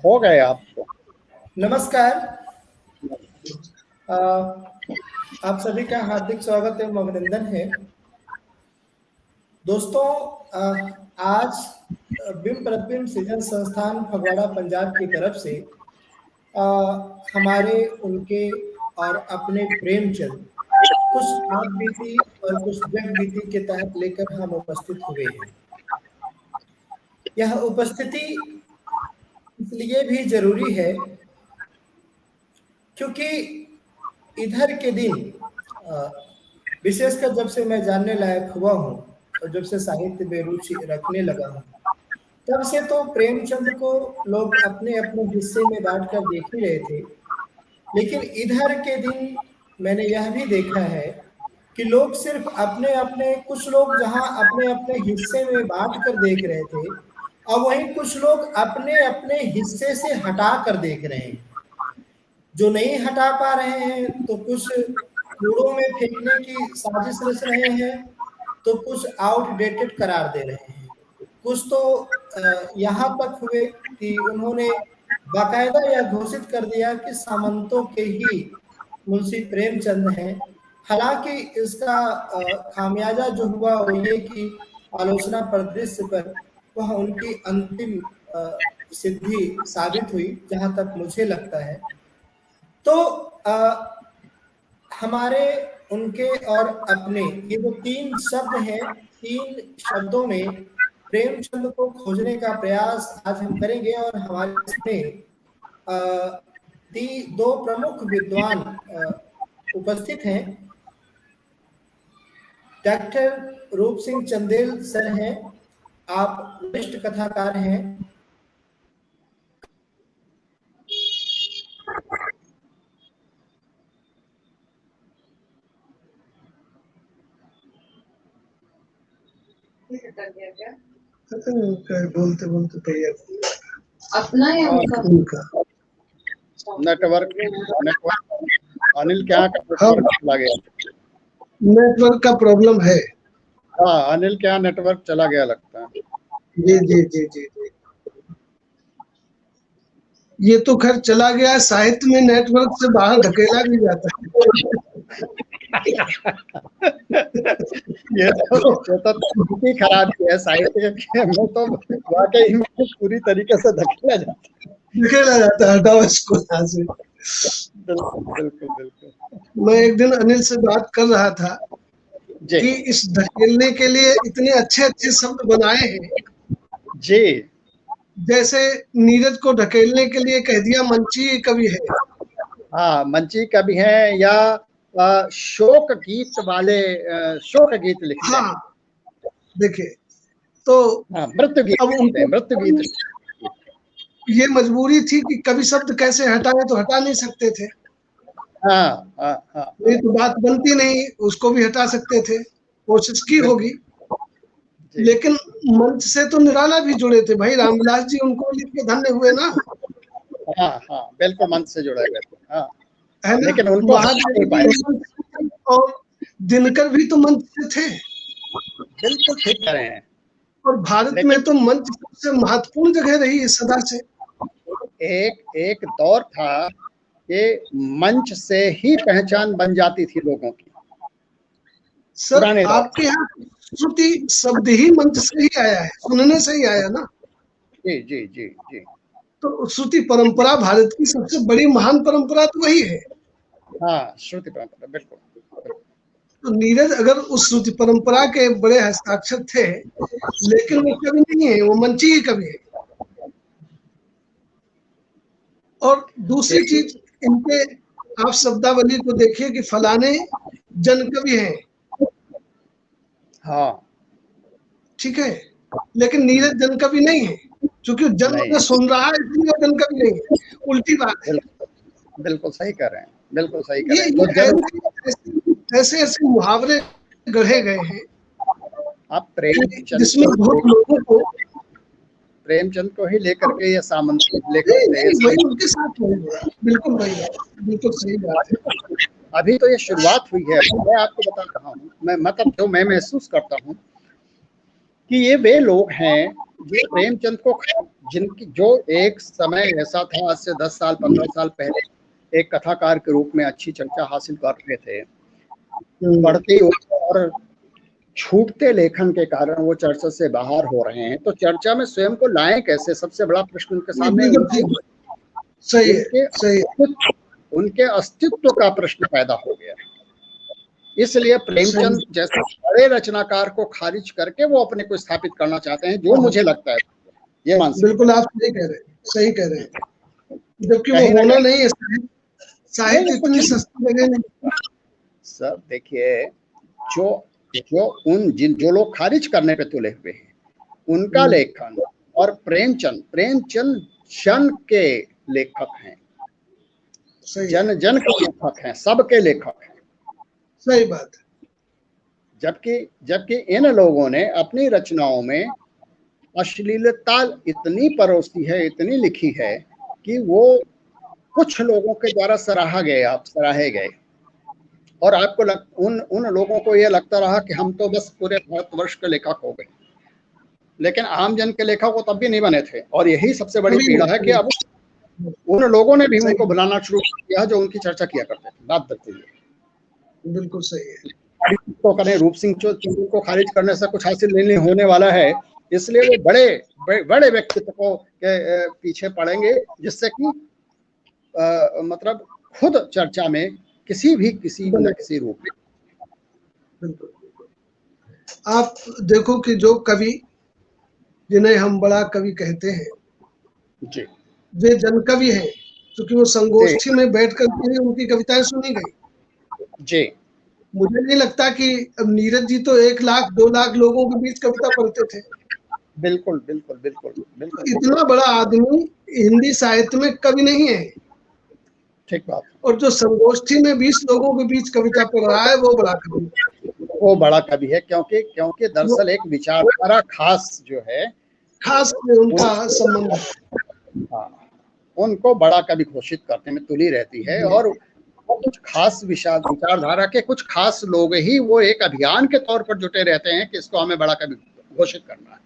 हो गए आपको। नमस्कार। आप सभी का हार्दिक स्वागत एवं अभिनंदन है। दोस्तों, आज बिम्ब प्रतिबिंब सृजन संस्थान फगवाड़ा पंजाब की तरफ से हमारे उनके और अपने प्रेमचंद कुछ आप बीती और कुछ जग बीती के तहत लेकर हम उपस्थित हुए हैं। यह उपस्थिति इसलिए भी जरूरी है क्योंकि इधर के दिन विशेषकर जब से मैं जानने लायक हुआ हूँ और जब से साहित्य में रुचि रखने लगा हूँ, तब से तो प्रेमचंद को लोग अपने अपने हिस्से में बांट कर देख ही रहे थे। लेकिन इधर के दिन मैंने यह भी देखा है कि लोग सिर्फ अपने अपने, कुछ लोग जहाँ अपने अपने हिस्से में बांट कर देख रहे थे, और वहीं कुछ लोग अपने अपने हिस्से से हटा कर देख रहे हैं। जो नहीं हटा पा रहे हैं तो कुछ कूड़ों में फेंकने की साजिश रच रहे हैं, तो कुछ आउटडेटेड करार दे रहे हैं। कुछ तो यहाँ तक हुए कि उन्होंने बाकायदा यह घोषित कर दिया कि सामंतों के ही मुंशी प्रेमचंद हैं। हालांकि इसका खामियाजा जो हुआ वो ये कि आलोचना परिदृश्य पर वह उनकी अंतिम सिद्धि साबित हुई, जहां तक मुझे लगता है। तो हमारे, उनके और अपने, ये जो तीन शब्द हैं, तीन शब्दों में प्रेमचंद को खोजने का प्रयास आज हम करेंगे। और हमारे इसमें दो प्रमुख विद्वान उपस्थित हैं। डॉक्टर रूप सिंह चंदेल सर हैं, आप वरिष्ठ कथाकार हैं। बोलते बोलते तैयार अपना या उनका नेटवर्क अनिल क्या चला गया? नेटवर्क का प्रॉब्लम है। हाँ, अनिल क्या नेटवर्क चला गया लगता है। जी जी जी जी जी, ये तो खैर चला गया। साहित्य में नेटवर्क से बाहर धकेला भी जाता है। ये तो खराब है साहित्य में, तो वाकई में पूरी तरीके से धकेला जाता है। हटाओ इसको यहाँ से। बिल्कुल बिल्कुल बिल्कुल। मैं एक दिन अनिल से बात कर रहा था कि इस धकेलने के लिए इतने अच्छे अच्छे शब्द बनाए हैं जी। जैसे नीरज को ढकेलने के लिए कह दिया मंची कवि है। हाँ, मंची कवि है, या शोक गीत वाले शोक गीत लिखते हैं। हाँ, देखिए तो मृत्यु गीत, मृत्यु गीत। ये मजबूरी थी कि कवि शब्द कैसे हटाए, तो हटा नहीं सकते थे। ये तो बात बनती नहीं, उसको भी हटा सकते थे, कोशिश की होगी। लेकिन मंच से तो निराला भी जुड़े थे भाई, रामविलास जी उनको लिख के धन्य हुए ना। हाँ, बिल्कुल मंच से जुड़ा गया था। है ना? लेकिन उनको और दिनकर भी तो मंच से थे। बिल्कुल ठीक कह रहे हैं। और भारत में तो मंच सबसे महत्वपूर्ण जगह रही है सदा से। एक दौर था कि मंच से ही पहचान बन जाती थी लोगों की। सर, आपके यहाँ श्रुति शब्द ही मंच से ही आया है, सुनने से ही आया ना। जी जी जी जी। तो श्रुति परंपरा भारत की सबसे बड़ी महान परंपरा तो वही है। हाँ, श्रुति परंपरा, बिल्कुल। तो नीरज अगर उस श्रुति परंपरा के बड़े हस्ताक्षर थे, लेकिन वो कवि नहीं है, वो मंची ही कवि है। और दूसरी चीज, इनके आप शब्दावली को देखिए कि फलाने जन कवि हैं। हाँ, ठीक है, लेकिन नीरज जन कवि नहीं है, क्योंकि जन में सुन रहा है इसलिए जन कवि नहीं है। उल्टी बात है। बिल्कुल सही कर रहे हैं, बिल्कुल सही कर रहे हैं। ऐसे ऐसे मुहावरे गढ़े गए हैं आप प्रेमचंद, जिसमें बहुत लोगों को, प्रेमचंद को ही लेकर के ये सामंत लेकर वही उनके साथ बिल्कुल वही है, बिल्कुल सही बात है। अभी तो ये शुरुआत हुई है। मैं आपको बता रहा हूँ, मैं मतलब जो मैं महसूस करता हूँ कि ये वे लोग हैं ये प्रेमचंद को जिनकी जो एक समय ऐसा था, आज से 10 साल 15 साल पहले एक कथाकार के रूप में अच्छी चर्चा हासिल कर रहे थे, बढ़ती और छूटते लेखन के कारण वो चर्चा से बाहर हो रहे हैं। तो चर्चा में स्वयं को लाएं कैसे, सबसे बड़ा प्रश्न उनके सामने उनके अस्तित्व का प्रश्न पैदा हो गया। इसलिए प्रेमचंद जैसे बड़े रचनाकार को खारिज करके वो अपने को स्थापित करना चाहते हैं, जो मुझे लगता है ये मान सकते। बिल्कुल आप सही कह रहे हैं, जबकि वो होना नहीं है। साहित्य इतनी सस्ती जगह नहीं। सर देखिए, जो लोग खारिज करने पे तुले हुए हैं उनका लेखन, और प्रेमचंद जन के लेखक हैं, जन के लेखक हैं, सबके लेखक हैं। सही बात है। जबकि इन लोगों ने अपनी रचनाओं में अश्लीलता इतनी परोसी है, इतनी लिखी है कि वो कुछ लोगों के द्वारा सराहे गए, और आपको उन लोगों को ये लगता रहा कि हम तो बस पूरे भारतवर्ष के लेखक हो गए, लेकिन आम जन के लेखक वो तब भी नहीं बने थे। और यही सबसे बड़ी पीड़ा है कि अब उन लोगों ने भी उनको बुलाना शुरू किया जो उनकी चर्चा किया करते थे बात करते हुए। बिल्कुल सही है। तो करें, रूप सिंह चंदेल को खारिज करने से कुछ हासिल नहीं होने वाला है, इसलिए वो बड़े व्यक्तित्व के पीछे पड़ेंगे, जिससे कि मतलब खुद चर्चा में किसी न किसी रूप में। बिल्कुल। आप देखो कि जो कवि जिन्हें हम बड़ा कवि कहते हैं जी, वे जनकवि हैं, क्योंकि वो संगोष्ठी में बैठ कर उनकी कविताएं सुनी गई। जी, मुझे नहीं लगता कि अब नीरज जी तो 1 लाख 2 लाख लोगों के बीच कविता पढ़ते थे। बिल्कुल। इतना बड़ा आदमी हिंदी साहित्य में कवि नहीं है। ठीक बात। और जो संगोष्ठी में 20 लोगों के बीच कविता पढ़ रहा है वो बड़ा कवि है, क्योंकि दरअसल एक विचारधारा खास उनका संबंध है। हाँ, उनको बड़ा कवि घोषित करने में तुली रहती है, और कुछ खास विचारधारा के कुछ खास लोग ही वो एक अभियान के तौर पर जुटे रहते हैं कि इसको हमें बड़ा कवि घोषित करना है।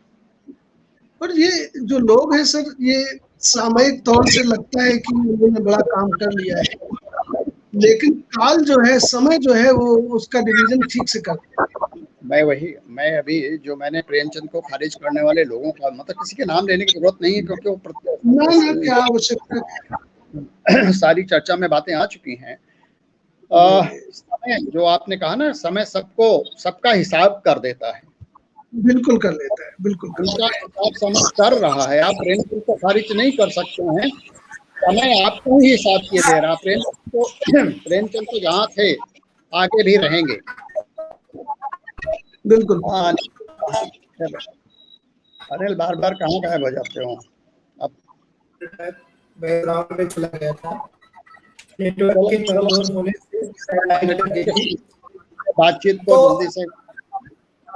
और ये जो लोग हैं सर, ये सामयिक तौर से लगता है कि उन्होंने बड़ा काम कर लिया है, लेकिन काल जो है, समय जो है, वो उसका डिवीजन ठीक से करता है। मैं अभी जो मैंने प्रेमचंद को खारिज करने वाले लोगों का मतलब किसी के नाम लेने की जरूरत नहीं है, क्योंकि वो क्या आवश्यकता सारी चर्चा में बातें आ चुकी हैं। समय जो आपने कहा ना, समय सबका हिसाब कर देता है। बिल्कुल कर लेता है, बिल्कुल उनका हिसाब समय कर रहा है। आप प्रेमचंद को खारिज नहीं कर सकते हैं, समय आपको ही हिसाब किए दे रहा। प्रेमचंद तो जहाँ थे आगे भी रहेंगे। बिल्कुल। अनिल बार कहाँ गायब हो जाते हो अब? बैकग्राउंड में चला गया था, नेटवर्क के कमजोर होने से बातचीत को जल्दी से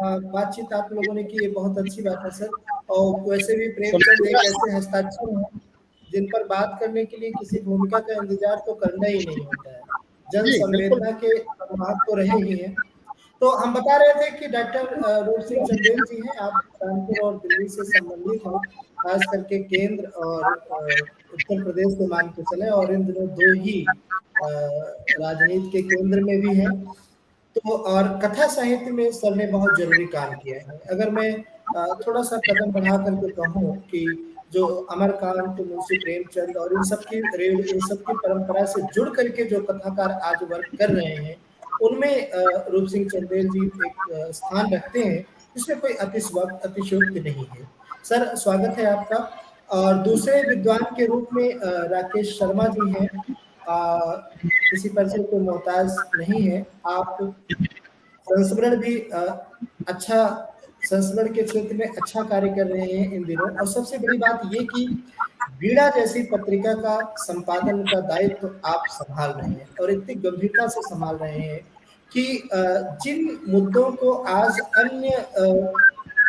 बातचीत आप लोगों ने की, ये बहुत अच्छी बात है सर। और वैसे भी प्रेमचंद एक ऐसे हस्ताक्षर हैं जिन पर बात करने के लिए किसी भूमिका का इंतजार तो करना ही नहीं होता है। जन संवेदना के अनुवाद तो रहे ही हैं। तो हम बता रहे थे कि डॉक्टर रूप सिंह चंदेल जी हैं, आप कानपुर और दिल्ली से संबंधित हैं, खास करके केंद्र और उत्तर प्रदेश को मान के चले, और इन दिनों 2 ही राजनीति के केंद्र में भी हैं। तो और कथा साहित्य में सर ने बहुत जरूरी काम किया है। अगर मैं थोड़ा सा कदम बढ़ा करके कहूँ कि जो अमरकांत, मुंशी प्रेमचंद और इन सब की परंपरा से जुड़ करके जो कथाकार आज वर्क कर रहे हैं, उनमें रूप सिंह चंदेल जी एक स्थान रखते हैं, इसमें कोई अतिशयोक्ति नहीं है। सर स्वागत है आपका। और दूसरे विद्वान के रूप में राकेश शर्मा जी हैं, किसी परिचय को मोहताज नहीं है। आप संस्मरण भी अच्छा, संस्मरण के क्षेत्र में अच्छा कार्य कर रहे हैं इन दिनों। और सबसे बड़ी बात ये कि बीड़ा जैसी पत्रिका का संपादन का दायित्व आप संभाल रहे हैं, और इतनी गंभीरता से संभाल रहे हैं कि जिन मुद्दों को आज अन्य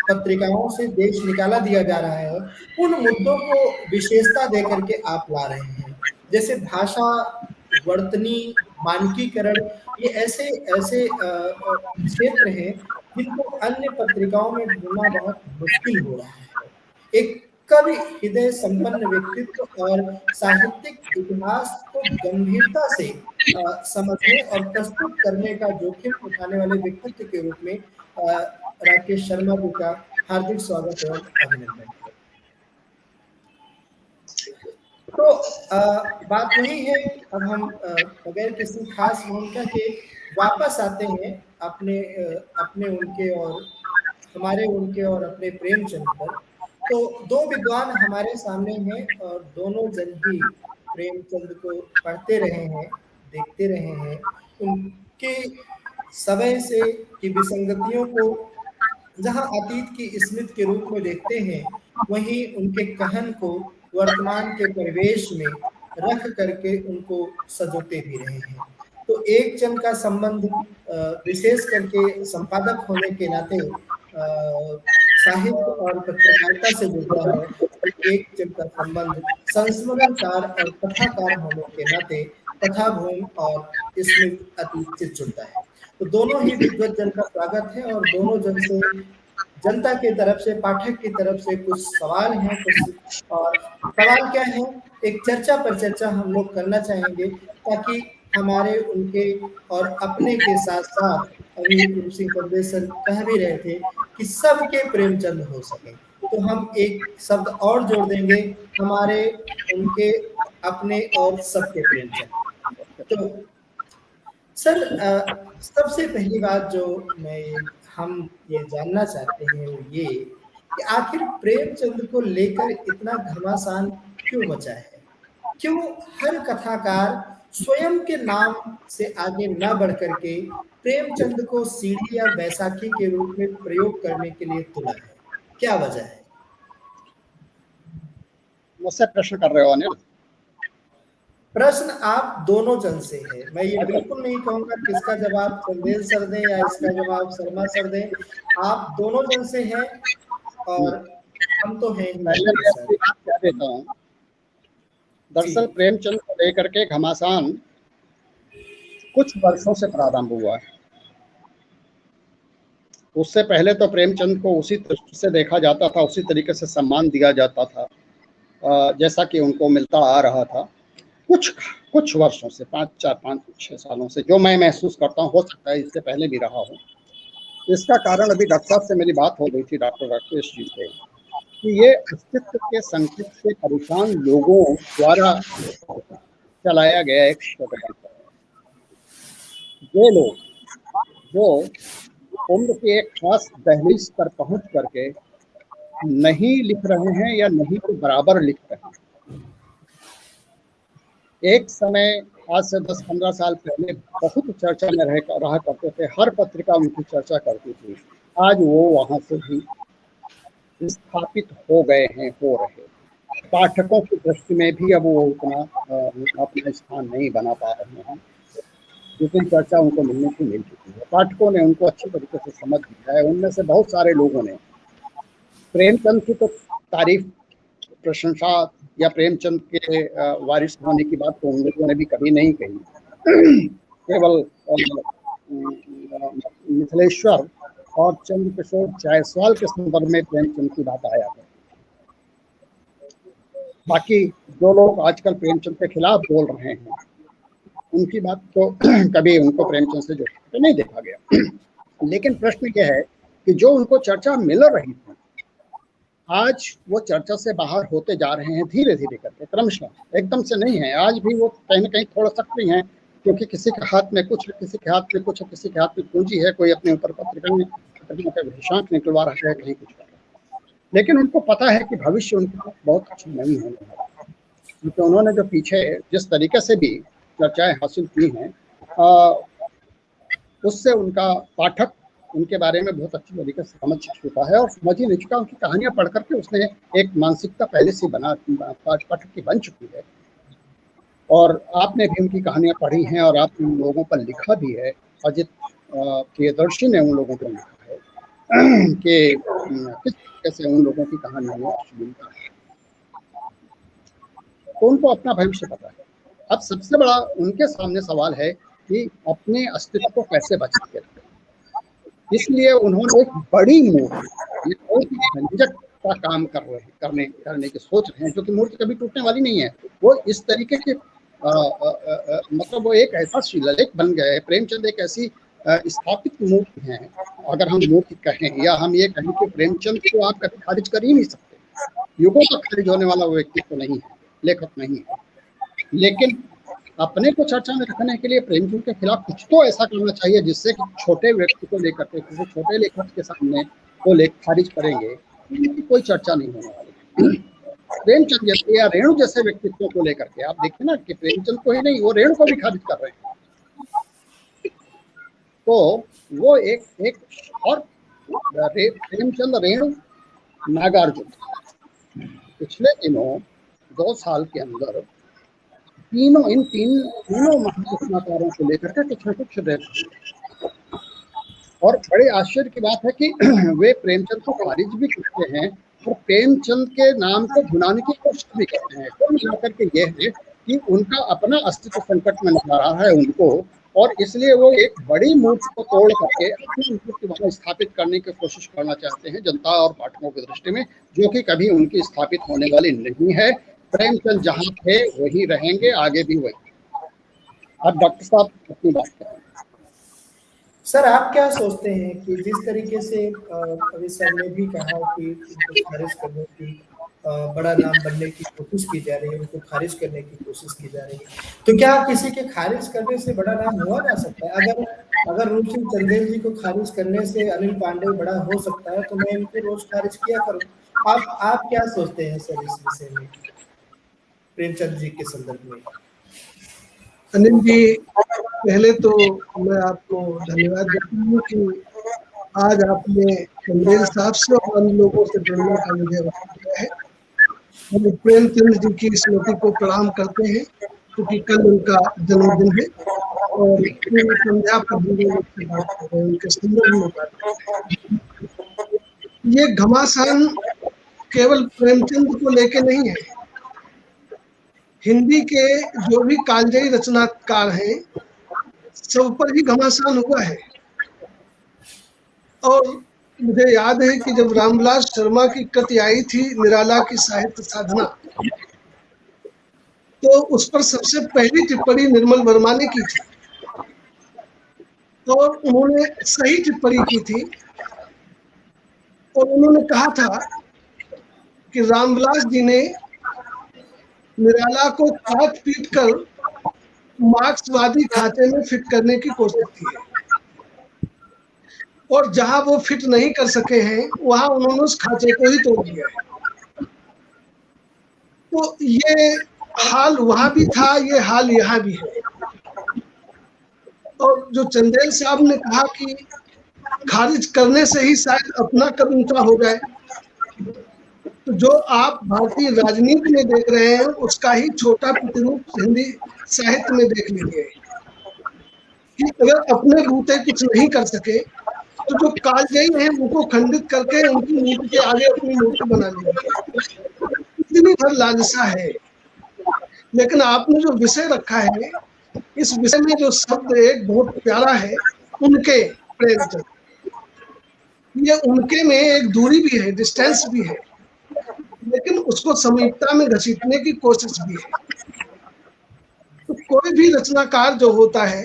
पत्रिकाओं से देश निकाला दिया जा रहा है, उन मुद्दों को विशेषता देकर के आप ला रहे हैं। जैसे भाषा, वर्तनी, मानकीकरण, ये ऐसे क्षेत्र हैं जिनको अन्य पत्रिकाओं में ढूंढना बहुत मुश्किल हो रहा है। एक कवि हृदय संपन्न व्यक्तित्व और साहित्यिक इतिहास को गंभीरता से समझने और प्रस्तुत करने का जोखिम उठाने वाले व्यक्तित्व के रूप में राकेश शर्मा जी का हार्दिक स्वागत एवं अभिनंदन। तो बात वही है, अब हम बगैर किसी खास भूमिका के वापस आते हैं अपने उनके और हमारे उनके और अपने प्रेमचंद पर। तो दो विद्वान हमारे सामने हैं और दोनों जन ही प्रेमचंद को पढ़ते रहे हैं, देखते रहे हैं, उनके समय से की विसंगतियों को जहां अतीत की स्मृति के रूप में देखते हैं, वहीं उनके कहन को वर्तमान के परिवेश में रख करके उनको सजोते भी रहे हैं। तो एक जन का संबंध विशेष करके संपादक होने के नाते साहित्य और पत्रकारिता से जुड़ा है, एक जन का संबंध संस्मरणकार और कथाकार होने के नाते कथाभूमि और स्मृति अतीत से जुड़ता है। तो दोनों ही विद्वत जन का स्वागत है और दोनों जन से जनता की तरफ से, पाठक की तरफ से कुछ सवाल हैं, कुछ और सवाल क्या है, एक चर्चा पर चर्चा हम लोग करना चाहेंगे ताकि हमारे उनके और अपने के साथ साथ अभी गुरु सिंह परदेसर कह भी रहे थे कि सबके प्रेमचंद हो सके, तो हम एक शब्द और जोड़ देंगे, हमारे उनके अपने और सबके प्रेमचंद। तो सर सबसे पहली बात जो हम ये जानना चाहते हैं वो ये कि आखिर प्रेमचंद को लेकर इतना घमासान क्यों मचा है? क्यों हर कथाकार स्वयं के नाम से आगे न बढ़ करके प्रेमचंद को सीढ़ी या बैसाखी के रूप में प्रयोग करने के लिए तुला है? क्या वजह है? मुझसे प्रश्न कर रहे हो अनिल? प्रश्न आप दोनों जन से है। मैं ये बिल्कुल नहीं कहूंगा किसका जवाब चंदेल सर दें या इसका जवाब शर्मा सर दें, आप दोनों जन से हैं और हम तो हैं। पहले बात कह देता हूँ, दरअसल प्रेमचंद को लेकर के घमासान कुछ वर्षों से प्रारंभ हुआ है। उससे पहले तो प्रेमचंद को उसी दृष्टि से देखा जाता था, उसी तरीके से सम्मान दिया जाता था जैसा कि उनको मिलता आ रहा था। कुछ वर्षों से 5-6 सालों से जो मैं महसूस करता हूँ, हो सकता है इससे पहले भी रहा हो। इसका कारण अभी डॉक्टर साहब से मेरी बात हो गई थी, डॉक्टर राकेश जी से, कि ये अस्तित्व के संकट से परेशान लोगों द्वारा चलाया गया एक षड्यंत्र है। ये लोग जो उम्र के एक खास दहलीज पर पहुंच करके नहीं लिख रहे हैं या नहीं तो बराबर लिख रहे हैं। एक समय आज से 10-15 साल पहले बहुत चर्चा में रहा करते थे, हर पत्रिका उनकी चर्चा करती थी। आज वो वहां से भी स्थापित हो गए हैं, हो रहे। पाठकों की दृष्टि में भी अब वो उतना अपना स्थान नहीं बना पा रहे हैं, जितनी चर्चा उनको मिलने की मिल चुकी है। पाठकों ने उनको अच्छी तरीके से समझ लिया है। उनमें से बहुत सारे लोगों ने प्रेमचंद की तो तारीफ, प्रशंसा या प्रेमचंद के वारिस होने की बात तो उन लोगों ने भी कभी नहीं कही। केवल मिथिलेश्वर और चंद्रकिशोर जायसवाल के संदर्भ में प्रेमचंद की बात आया है। बाकी जो लोग आजकल प्रेमचंद के खिलाफ बोल रहे हैं, उनकी बात तो कभी उनको प्रेमचंद से जोड़कर नहीं देखा गया। लेकिन प्रश्न यह है कि जो उनको चर्चा मिल रही थी, आज वो चर्चा से बाहर होते जा रहे हैं धीरे धीरे करके, क्रमशः, एकदम से नहीं है। आज भी वो कहीं ना कहीं थोड़ा सक्रिय हैं, क्योंकि किसी के हाथ में कुछ है, किसी के हाथ में कुछ है, किसी के हाथ में पूंजी है, कोई अपने ऊपर पत्रिका का विषांक निकलवा रहा है, कहीं कुछ कर रहा है। लेकिन उनको पता है कि भविष्य उनका बहुत अच्छा नहीं होने वाला, क्योंकि उन्होंने जो पीछे जिस तरीके से भी चर्चाएं हासिल की हैं, उससे उनका पाठक उनके बारे में बहुत अच्छी तरीके से समझ चुका है और समझ ही नहीं चुका। उनकी कहानियां पढ़ करके उसने एक मानसिकता पहले से पाठक की बन चुकी है। और आपने भी उनकी कहानियां पढ़ी हैं और आपने उन लोगों पर लिखा भी है। अजित प्रियदर्शी ने उन लोगों पर लिखा है कि किस तरीके से उन लोगों की कहानियों में अश्लीलता है। तो उनको अपना भविष्य पता है। अब सबसे बड़ा उनके सामने सवाल है कि अपने अस्तित्व को कैसे बचा के रखें। इसलिए उन्होंने एक बड़ी मूर्ति, ये बहुत ही झंझट का काम करने की सोच रहे हैं, जो कि मूर्ति कभी टूटने वाली नहीं है। वो इस तरीके के मतलब वो एक ऐसा शिलालेख बन गए, प्रेमचंद एक ऐसी स्थापित मूर्ति हैं, अगर हम मूर्ति कहें या हम ये कहें कि प्रेमचंद को आप कभी खारिज कर ही नहीं सकते। युगों तक खारिज होने वाला वो व्यक्तित्व नहीं है, लेखक नहीं है। लेकिन अपने को चर्चा में रखने के लिए प्रेमचंद के खिलाफ कुछ तो ऐसा करना चाहिए जिससे कि छोटे व्यक्ति को लेकर के, किसी छोटे लेखक के सामने वो लेख खारिज करेंगे, इनकी कोई चर्चा नहीं होने वाली। प्रेमचंद जैसे या रेणु जैसे व्यक्तित्व को लेकर के आप देखिए ना कि प्रेमचंद को ही नहीं, वो रेणु को भी खारिज कर रहे हैं। तो वो एक और प्रेमचंद, रेणु, नागार्जुन पिछले दिनों 2 साल के अंदर तीनों महारचनाकारों को लेकर के कुछ न कुछ रहते, और बड़े आश्चर्य की बात है कि वे प्रेमचंद को खारिज भी करते हैं और प्रेमचंद के नाम को भुनाने की कोशिश भी करते हैं। कुल मिलाकर के यह है कि उनका अपना अस्तित्व संकट में नजर आ रहा है उनको, और इसलिए वो एक बड़ी मूर्ति को तोड़ करके अपनी मूर्ति वहां स्थापित करने की कोशिश करना चाहते हैं जनता और पाठकों की दृष्टि में, जो कि कभी उनकी स्थापित होने वाली नहीं है। प्रेमचंद जहां थे वही रहेंगे, आगे भी वही। अब डॉक्टर साहब अपनी बात करें। सर, आप क्या सोचते हैं कि जिस तरीके से अभी सर ने भी कहा कि उनको खारिज करने की, बड़ा नाम बनने की कोशिश की जा रही है, उनको खारिज करने की कोशिश की जा रही है, तो क्या किसी के खारिज करने से बड़ा नाम हुआ जा सकता है? अगर रूप सिंह चंदेल जी को खारिज करने से अनिल पांडे बड़ा हो सकता है, तो मैं इनको रोज खारिज किया करूं। आप क्या सोचते हैं सर इस विषय में, प्रेमचंद जी के संदर्भ में? अनिल जी, पहले तो मैं आपको धन्यवाद देता हूँ कि आज आपने चंदेल साहब से और अन्य लोगों से जुड़ने का मुझे अवसर दिया है। हम प्रेमचंद जी की स्मृति को प्रणाम करते हैं, क्योंकि कल उनका जन्मदिन है और पूरी संध्या पर हम लोग उससे बात कर रहे हैं, उनके संदर्भ में बात कर रहे हैं। ये घमासान केवल प्रेमचंद को लेके नहीं है, हिंदी के जो भी कालजयी रचनाकार हैं सब पर ही घमासान हुआ है। और मुझे याद है कि जब रामविलास शर्मा की कृति आई थी निराला की साहित्य साधना, तो उस पर सबसे पहली टिप्पणी निर्मल वर्मा ने की थी, और उन्होंने सही टिप्पणी की थी। और उन्होंने कहा था कि रामविलास जी ने निराला को काट पीट कर मार्क्सवादी खाते में फिट करने की कोशिश की है, और जहां वो फिट नहीं कर सके हैं वहां उन्होंने उस खाते को ही तोड़ दिया है। तो ये हाल वहां भी था, ये हाल यहाँ भी है। और जो चंदेल साहब ने कहा कि खारिज करने से ही शायद अपना कद ऊंचा हो जाए, तो जो आप भारतीय राजनीति में देख रहे हैं उसका ही छोटा प्रतिरूप हिंदी साहित्य में देख लीजिए कि अगर अपने बूते कुछ नहीं कर सके तो जो कालजयी हैं उनको खंडित करके उनकी मूर्ति के आगे अपनी मूर्ति बना लीजिए। इतनी भर लालसा है। लेकिन आपने जो विषय रखा है, इस विषय में जो शब्द एक बहुत प्यारा है, उनके प्रेमचंद, ये उनके में एक दूरी भी है, डिस्टेंस भी है, लेकिन उसको समीपता में घसीटने की कोशिश भी है। तो कोई भी रचनाकार जो होता है,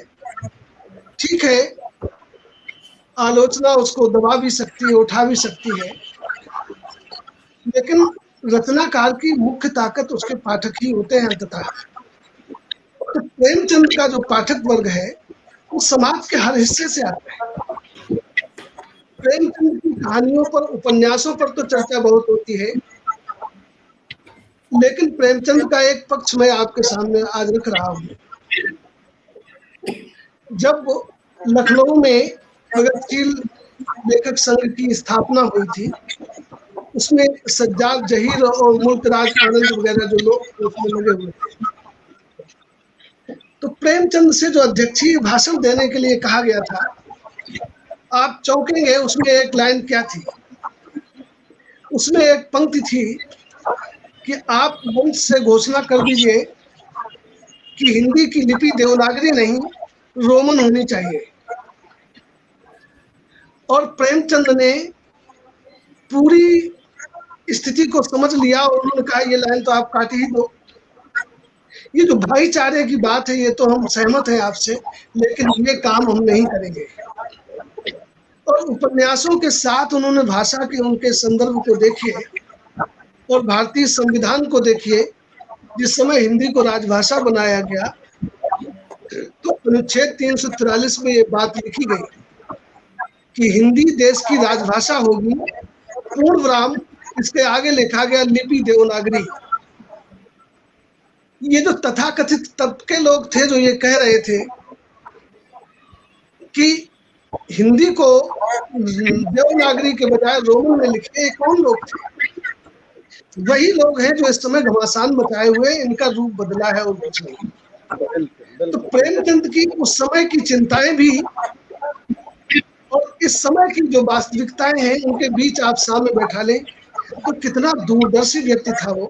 ठीक है, आलोचना उसको दबा भी सकती है, उठा भी सकती है, लेकिन रचनाकार की मुख्य ताकत उसके पाठक ही होते हैं अंततः। तो प्रेमचंद का जो पाठक वर्ग है वो समाज के हर हिस्से से आता है। प्रेमचंद की कहानियों पर, उपन्यासों पर तो चर्चा बहुत होती है, लेकिन प्रेमचंद का एक पक्ष मैं आपके सामने आज रख रहा हूँ। जब लखनऊ में प्रगतिशील लेखक संघ की स्थापना हुई थी, उसमें सज्जाद जहीर और मुल्कराज आनंद वगैरह जो लोग उसमें लगे हुए थे, तो प्रेमचंद से जो अध्यक्षीय भाषण देने के लिए कहा गया था, आप चौंकेंगे उसमें एक लाइन क्या थी। उसमें एक पंक्ति थी कि आप मंच से घोषणा कर दीजिए कि हिंदी की लिपि देवनागरी नहीं रोमन होनी चाहिए। और प्रेमचंद ने पूरी स्थिति को समझ लिया और उन्होंने कहा ये लाइन तो आप काट ही दो। ये जो भाईचारे की बात है ये तो हम सहमत हैं आपसे, लेकिन ये काम हम नहीं करेंगे। और उपन्यासों के साथ उन्होंने भाषा के उनके संदर्भ को देखिए और भारतीय संविधान को देखिए। जिस समय हिंदी को राजभाषा बनाया गया तो अनुच्छेद 343 में ये बात लिखी गई कि हिंदी देश की राजभाषा होगी, पूर्ण विराम, इसके आगे लिखा गया लिपि देवनागरी। ये जो तथाकथित तब के लोग थे जो ये कह रहे थे कि हिंदी को देवनागरी के बजाय रोमन में लिखे, ये कौन लोग थे? वही लोग हैं जो इस समय घमासान मचाए हुए, इनका रूप बदला है और कुछ नहीं। तो प्रेमचंद की उस समय की चिंताएं भी और इस समय की जो वास्तविकताएं हैं उनके बीच आप सामने बैठा लें तो कितना दूरदर्शी व्यक्ति था वो,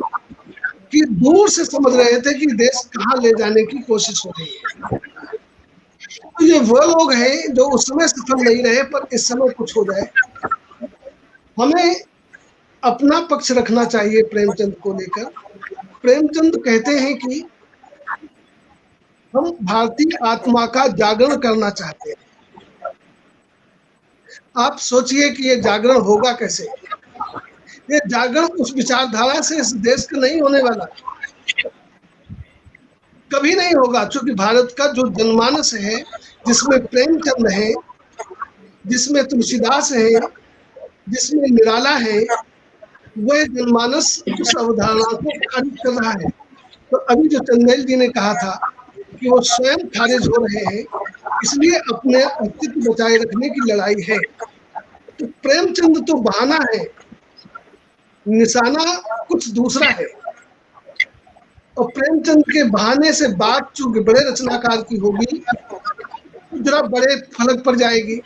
कि दूर से समझ रहे थे कि देश कहाँ ले जाने की कोशिश हो रही है। तो ये वो लोग हैं जो उस समय सफल नहीं रहे पर इस समय कुछ हो जाए। हमें अपना पक्ष रखना चाहिए प्रेमचंद को लेकर। प्रेमचंद कहते हैं कि हम भारतीय आत्मा का जागरण करना चाहते हैं। आप सोचिए कि ये जागरण होगा कैसे? ये जागरण उस विचारधारा से इस देश का नहीं होने वाला, कभी नहीं होगा, क्योंकि भारत का जो जनमानस है, जिसमें प्रेमचंद है, जिसमें तुलसीदास है, जिसमें निराला है, वह जनमानस उस अवधारणा को खारिज कर रहा है। तो अभी जो चंदेल जी ने कहा था कि वो स्वयं खारिज हो रहे हैं, इसलिए अपने अस्तित्व बचाए रखने की लड़ाई है। तो प्रेमचंद तो बहाना है, निशाना कुछ दूसरा है। और प्रेमचंद के बहाने से बात चूंकि बड़े रचनाकार की होगी जरा बड़े फलक पर जाएगी।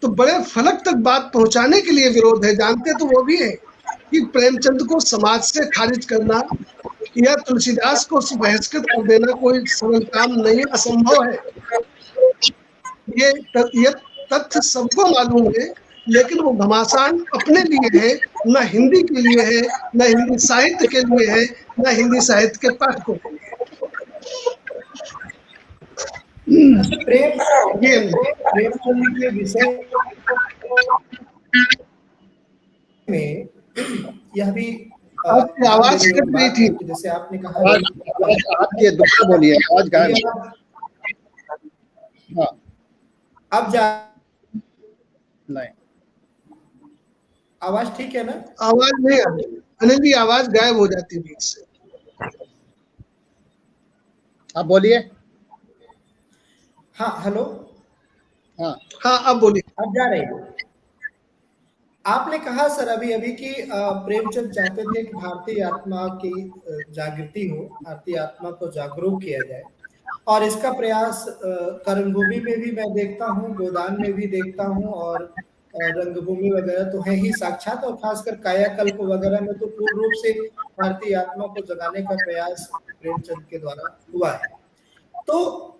तो बड़े फलक तक बात पहुंचाने के लिए विरोध है। जानते तो वो भी है कि प्रेमचंद को समाज से खारिज करना या तुलसीदास को बहिष्कृत कर देना कोई सरल काम नहीं, असंभव है। ये तथ्य सबको मालूम है, लेकिन वो घमासान अपने लिए है, न हिंदी के लिए है, न हिंदी साहित्य के लिए है, न हिंदी साहित्य के पाठकों के लिए। प्रेमचंद के विषय में यह भी आपकी आवाज कट गई थी। जैसे आपने कहा आप ये दोबारा बोलिए, आवाज गायब। हाँ, अब जा नहीं, आवाज ठीक है ना? आवाज नहीं आ रही, अनिल जी आवाज गायब हो जाती है बीच से। आप बोलिए। हाँ, हेलो। हाँ अब बोलिए। अब जा रही है। आपने कहा सर अभी अभी कि प्रेमचंद चाहते थे कि भारतीय आत्मा की जागृति हो, भारतीय आत्मा को जागरूक किया जाए, और इसका प्रयास कर्मभूमि में भी मैं देखता हूँ, गोदान में भी देखता हूँ, और रंगभूमि वगैरह तो है ही साक्षात, और खासकर कायाकल्प वगैरह में तो पूर्ण रूप से भारतीय आत्मा को जगाने का प्रयास प्रेमचंद के द्वारा हुआ है। तो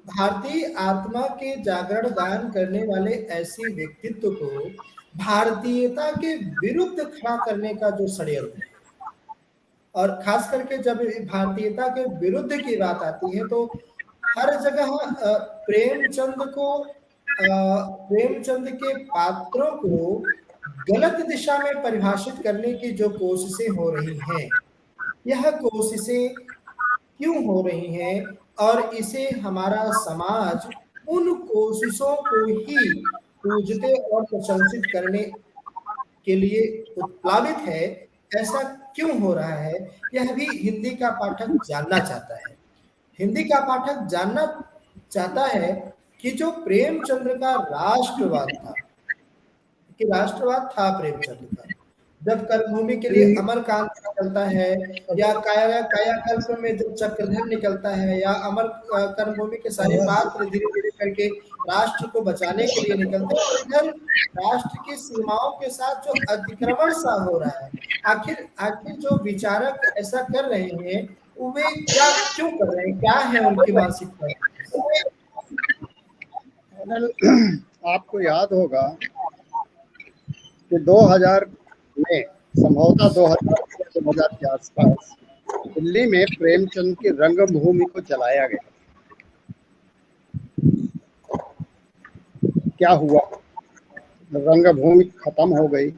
भारतीय आत्मा के जागरण गायन करने वाले ऐसे व्यक्तित्व को भारतीयता के विरुद्ध खड़ा करने का जो षड्यंत्र है, और खास करके जब भारतीयता के विरुद्ध की बात आती है तो हर जगह प्रेमचंद के पात्रों को गलत दिशा में परिभाषित करने की जो कोशिशें हो रही हैं, यह कोशिशें क्यों हो रही हैं, और इसे हमारा समाज उन कोशिशों को ही पूजते और प्रशंसित करने के लिए उत्प्लावित है, ऐसा क्यों हो रहा है, यह भी हिंदी का पाठक जानना चाहता है। हिंदी का पाठक जानना चाहता है कि जो प्रेमचंद्र का राष्ट्रवाद था, कि राष्ट्रवाद था प्रेमचंद्र का, जब कर्मभूमि के लिए अमरकांत निकलता है, या कायाकल्प में जब चक्रधर निकलता है, या अमर कर्मभूमि के सारे पात्र धीरे धीरे करके राष्ट्र को बचाने के लिए निकलते हैं, और इधर राष्ट्र की सीमाओं के साथ जो अतिक्रमण सा हो रहा है, आखिर जो विचारक ऐसा कर रहे हैं वे क्यों कर रहे हैं, क्या है उनकी मानसिकता? आपको याद होगा कि 2000 में संभवतः 2000 के आसपास दिल्ली में प्रेमचंद की रंगभूमि को जलाया गया। क्या हुआ? रंगभूमि खत्म हो गई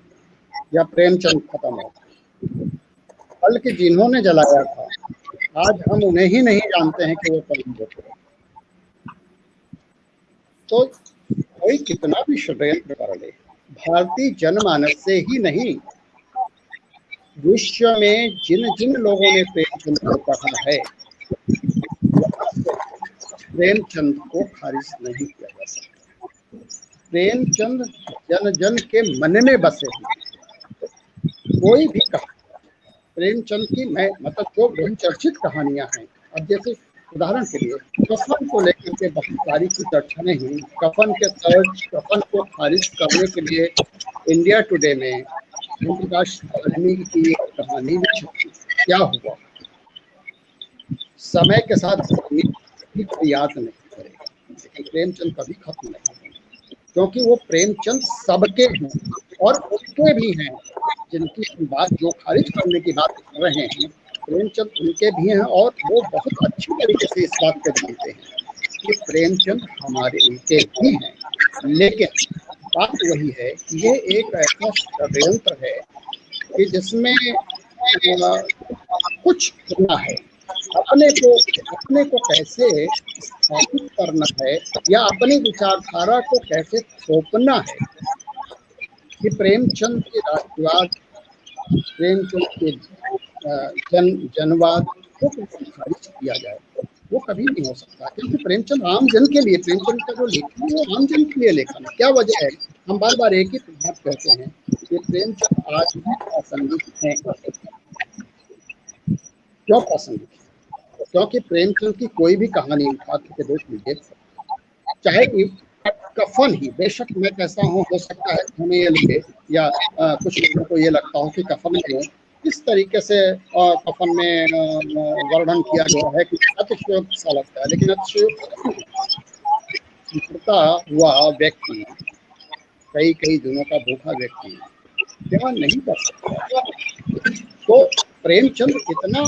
या प्रेमचंद खत्म हो गए? बल्कि जिन्होंने जलाया था आज हम उन्हें ही नहीं जानते हैं कि वो कौन थे। तो कोई कितना भी षड्यंत्र कर ले, भारतीय जनमानस से ही नहीं, विश्व में जिन जिन लोगों ने प्रेमचंद को पढ़ा है, प्रेमचंद को खारिज नहीं किया जा सकता। प्रेमचंद जन जन के मन में बसे हैं। कोई भी कहा प्रेमचंद की, मैं मतलब जो बहुचर्चित कहानियां हैं, अब जैसे उदाहरण के लिए कफन को लेकर के बहुत सारी की चर्चा नहीं, कफन के तर्ज, कफन को खारिज करने के लिए इंडिया टुडे में प्रकाश आदमी की एक कहानी भी छपी। क्या हुआ? समय के साथ याद नहीं करेगा, लेकिन प्रेमचंद कभी खत्म नहीं होगा, क्योंकि वो प्रेमचंद सबके हैं और उनके भी हैं जिनकी बात, जो खारिज करने की बात कर रहे हैं, प्रेमचंद उनके भी हैं और वो बहुत अच्छी तरीके से इस बात को जानते हैं कि प्रेमचंद हमारे उनके भी हैं। लेकिन बात वही है कि ये एक ऐसा षड्यंत्र है कि जिसमें कुछ करना है, अपने को कैसे स्थापित करना है या अपनी विचारधारा को कैसे थोपना है कि प्रेमचंद के राष्ट्रवाद, प्रेमचंद के जनवाद को खारिज किया जाए, वो कभी नहीं हो सकता, क्योंकि प्रेमचंद आम जन के लिए, प्रेमचंद का जो लेखन है वो आम जन के लिए लेखन है। क्या वजह है? हम बार बार एक ही बात कहते हैं कि प्रेमचंद आज भी प्रासंगिक हैं। क्यों प्रासंगिक? क्योंकि प्रेमचंद की कोई भी कहानी उठा के देख लीजिए, चाहे कफन ही, बेशक मैं कैसा हूँ, हो सकता है हमें ये लगे या कुछ लोगों को ये लगता हो कि कफन में किस तरीके से कफन में वर्णन किया गया है कि अतिशयोक्त सा लगता है, लेकिन अतिशयोक्त हुआ व्यक्ति, कई दिनों का भूखा व्यक्ति सेवा नहीं कर सकता। तो प्रेमचंद इतना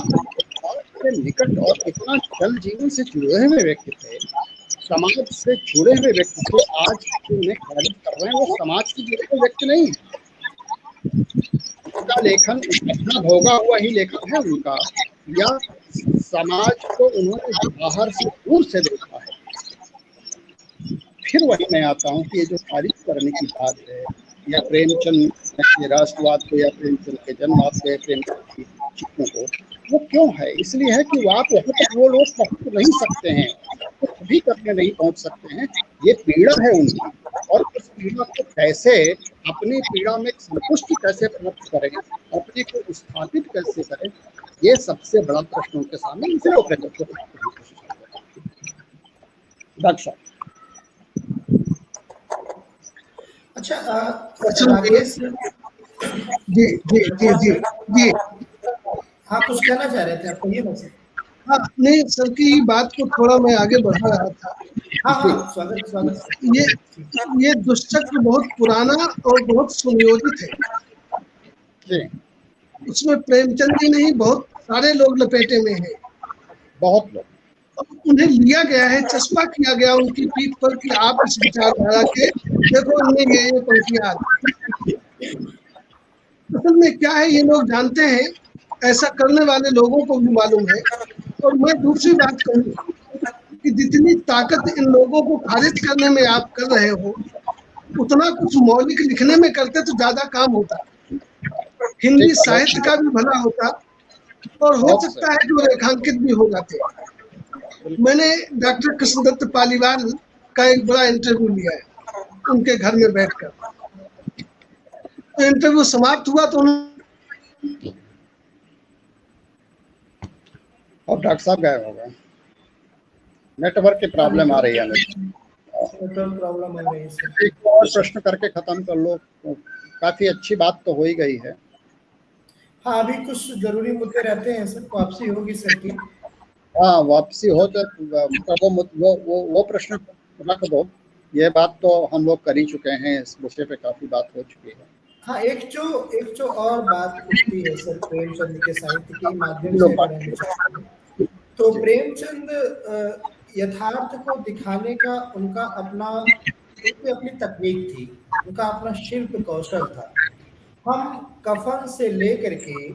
निकट और इतना जन जीवन से जुड़े हुए व्यक्ति थे, समाज से जुड़े हुए व्यक्ति थे। आज उन्हें खारिज कर रहे हैं, वो समाज से जुड़े हुए व्यक्ति नहीं है। उनका लेखन अपना भोगा हुआ ही लेखन है उनका, या समाज को उन्होंने बाहर से दूर से देखा है। फिर वही मैं आता हूँ कि ये जो खारिज करने की बात है, या प्रेमचंद के राष्ट्रवाद को, या प्रेमचंद के जनवाद को, या प्रेमचंद की चीजों को, वो क्यों है? इसलिए है कि आप वहाँ तक वो लोग पहुँच नहीं सकते हैं, वो कभी करने नहीं पहुँच सकते हैं। ये पीड़ा है उनकी, और उस पीड़ा को कैसे, अपनी पीड़ा में संतुष्टि कैसे प्राप्त करें, अपने को स्थापित कैसे करें, ये सबसे बड़ा प्रश्न उनके सामने। इसलिए वो प्रेमचंद को दक्षा। अच्छा, राकेश जी जी जी जी जी, हाँ कुछ कहना चाह रहे थे आप, कहिए ना सर। हाँ नहीं सर की बात को थोड़ा मैं आगे बढ़ा रहा था। हाँ हाँ, स्वागत स्वागत। ये दुष्चक्र बहुत पुराना और बहुत सुनियोजित है। उसमें प्रेमचंद ही नहीं, बहुत सारे लोग लपेटे में हैं, बहुत लोग। उन्हें लिया गया है, चस्पा किया गया उनकी पीठ पर कि आप इस विचारधारा के देखो, उनमें ये पंक्तियां आती। असल में क्या है, ये लोग जानते हैं, ऐसा करने वाले लोगों को भी मालूम है। और मैं दूसरी बात कहूँ कि जितनी ताकत इन लोगों को खारिज करने में आप कर रहे हो, उतना कुछ मौलिक लिखने में करते तो ज्यादा काम होता, हिंदी साहित्य का भी भला होता, और हो सकता है जो रेखांकित भी हो जाते। मैंने डॉक्टर कृष्णदत्त पालीवाल का एक बड़ा इंटरव्यू लिया है उनके घर में बैठकर। तो इंटरव्यू समाप्त हुआ तो और डॉक्टर साहब गए हो गए, नेटवर्क की प्रॉब्लम आ रही है, नेटवर्क प्रॉब्लम आ रही है। एक और प्रश्न करके खत्म कर लो, काफी अच्छी बात तो हो ही गई है। हाँ, अभी कुछ जरूरी मुद्दे रहते हैं सर, वापसी होगी सर की। हाँ, वापसी हो तो वो प्रश्न रख दो। ये बात तो हम लोग कर ही चुके हैं, इस विषय पे काफी बात हो चुकी है। हाँ, एक जो और बात उठती है सर प्रेमचंद के साहित्य के माध्यम से लोग अगर हम चाहें, तो प्रेमचंद यथार्थ को दिखाने का उनकी अपनी तकनीक थी, उनका अपना शिल्प कौशल था। हम कफन से लेकर के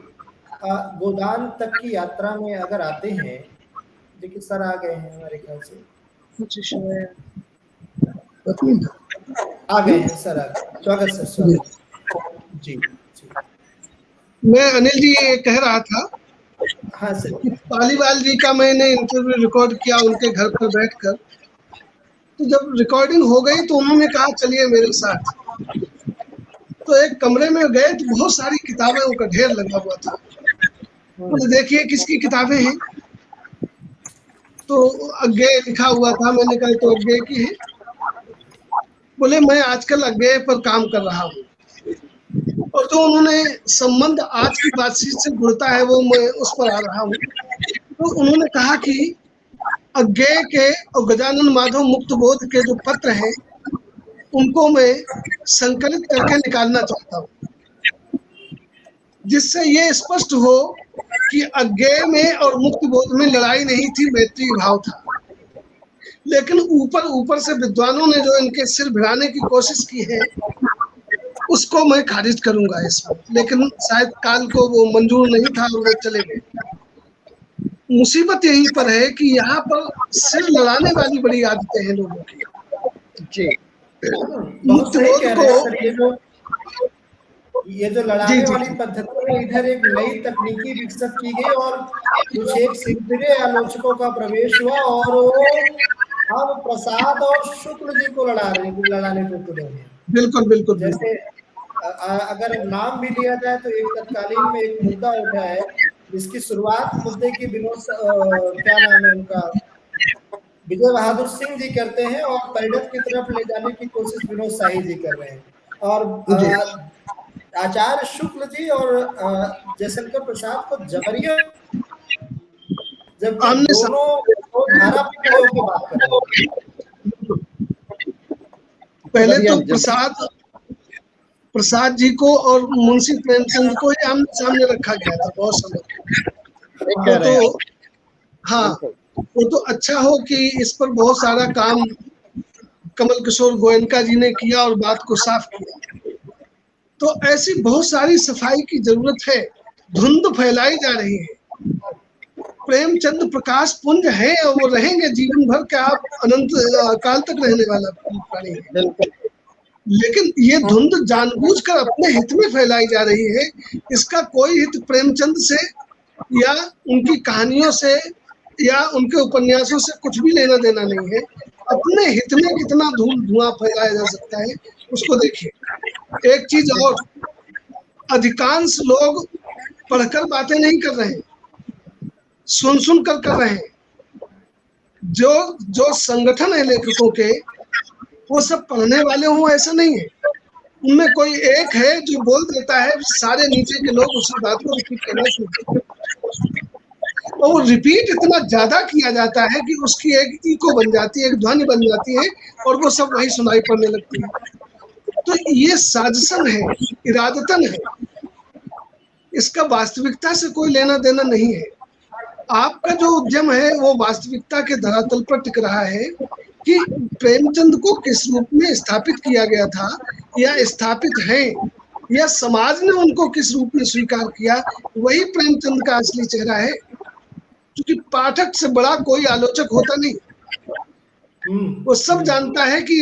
गोदान तक की यात्रा में अगर आते हैं, देखिए सर आ गए हैं हमारे ख्याल से, आ गए हैं सर, आ गए। स्वागत सर, स्वागत जी जी। मैं अनिल जी ये कह रहा था हाँ सर। कि पालीवाल जी का मैंने इंटरव्यू रिकॉर्ड किया उनके घर पर बैठकर। तो जब रिकॉर्डिंग हो गई तो उन्होंने कहा चलिए मेरे साथ। तो एक कमरे में गए तो बहुत सारी किताबों का ढेर लगा हुआ था। बोले देखिए किसकी किताबें हैं। तो अज्ञेय लिखा हुआ था। मैंने कहा तो अज्ञेय की है। बोले मैं आजकल अज्ञेय पर काम कर रहा हूँ। और जो उन्होंने संबंध आज की बातचीत से जुड़ता है वो मैं उस पर आ रहा हूँ। तो उन्होंने कहा कि अज्ञेय के और गजानन माधव मुक्त बोध के जो पत्र हैं उनको मैं संकलित करके निकालना चाहता हूँ, जिससे ये स्पष्ट हो कि अज्ञेय में और मुक्त बोध में लड़ाई नहीं थी, मैत्री भाव था। लेकिन ऊपर ऊपर से विद्वानों ने जो इनके सिर भिड़ाने की कोशिश की है उसको मैं खारिज करूंगा इसमें। लेकिन शायद काल को वो मंजूर नहीं था और वो चले गए। मुसीबत यहीं पर है कि यहाँ पर सिर लड़ाने वाली बड़ी आदतें हैं लोगों की। जी बहुत मुक्त सही बोध कह को रहे हैं सर। ये जो जी लड़ाने जी वाली पद्धति है, इधर एक नई तकनीकी विकसित की गई और कुछ एक सिरफिरे आलोचकों का प्रवेश हुआ और वो अब प्रसाद और शुक्ल जी को लड़ाने को तुले हैं। बिल्कुल बिल्कुल बिल्कुल। जैसे अगर नाम भी लिया जाए तो एक तत्कालीन में एक मुद्दा उठा है जिसकी शुरुआत मुद्दे की क्या नाम है उनका, विजय बहादुर सिंह जी करते हैं और परिणत की तरफ ले जाने की कोशिश विनोद शाही जी कर रहे हैं। और आचार्य शुक्ल जी और जयशंकर प्रसाद को जबरिया, जबकि आमने दोनों तो धारा पे खड़े होकर बात कर रहे हैं। पहले तो बढ़िया, प्रसाद जी को और मुंशी प्रेमचंद को ही आमने सामने रखा गया था बहुत समय। ठीक वो कह रहे हैं तो आप। हाँ, बिल्कुल। वो तो अच्छा हो कि इस पर बहुत सारा काम कमल किशोर गोयनका जी ने किया और बात को साफ किया। तो ऐसी बहुत सारी सफाई की जरूरत है। धुंध फैलाई जा रही है। प्रेमचंद प्रकाश पुंज है और वो रहेंगे जीवन भर के। आप अनंत काल तक रहने वाला प्राणी है। बिल्कुल लेकिन ये धुंध जानबूझकर अपने हित में फैलाई जा रही है। इसका कोई हित प्रेमचंद से या उनकी कहानियों से या उनके उपन्यासों से कुछ भी लेना देना नहीं है। अपने हित में कितना धुआं फैलाया जा सकता है उसको देखिए। एक चीज और, अधिकांश लोग पढ़कर बातें नहीं कर रहे हैं, सुन कर रहे हैं। जो संगठन है लेखकों के वो सब पढ़ने वाले हों ऐसा नहीं है। उनमें कोई एक है जो बोल देता है, सारे नीचे के लोग उसी बात को रिपीट करना शुरू करते हैं। और वो रिपीट इतना ज्यादा किया जाता है कि उसकी एक इको बन जाती है, एक ध्वनि बन जाती है और वो सब वही सुनाई पड़ने लगती है। तो ये साजिशन है, इरादतन है। इसका वास्तविकता से कोई लेना देना नहीं है। आपका जो उद्यम है वो वास्तविकता के धरातल पर टिक रहा है कि प्रेमचंद को किस रूप में स्थापित किया गया था या स्थापित है, या समाज ने उनको किस रूप में स्वीकार किया, वही प्रेमचंद का असली चेहरा है। क्योंकि पाठक से बड़ा कोई आलोचक होता नहीं। वो सब जानता है कि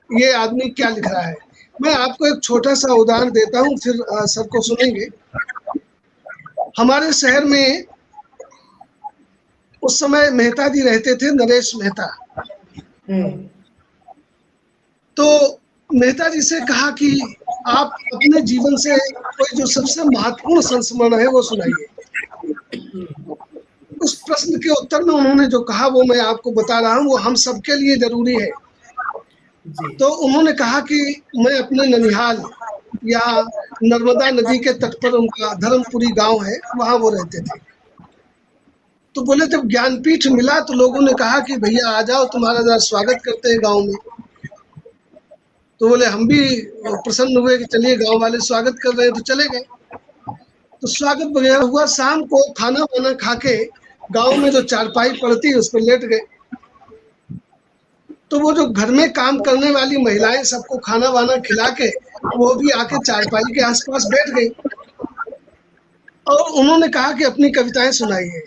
ये आदमी क्या लिख रहा है। मैं आपको एक छोटा सा उदाहरण देता हूँ, फिर सर को सुनेंगे। हमारे शहर में उस समय मेहता जी रहते थे, नरेश मेहता। तो मेहता जी से कहा कि आप अपने जीवन से कोई जो सबसे महत्वपूर्ण संस्मरण है वो सुनाइए। उस प्रश्न के उत्तर में उन्होंने जो कहा वो मैं आपको बता रहा हूँ, वो हम सबके लिए जरूरी है। तो उन्होंने कहा कि मैं अपने ननिहाल या नर्मदा नदी के तट पर, उनका धर्मपुरी गांव है, वहां वो रहते थे। तो बोले जब ज्ञानपीठ मिला तो लोगों ने कहा कि भैया आ जाओ, तुम्हारा जरा स्वागत करते हैं गांव में। तो बोले हम भी प्रसन्न हुए कि चलिए गांव वाले स्वागत कर रहे हैं, तो चले गए। तो स्वागत वगैरह हुआ, शाम को खाना वाना खा के गाँव में जो चारपाई पड़ती है उस पर लेट गए। तो वो जो घर में काम करने वाली महिलाएं सबको खाना वाना खिला के वो भी आके चारपाई के आसपास बैठ गई और उन्होंने कहा कि अपनी कविताएं सुनाइए।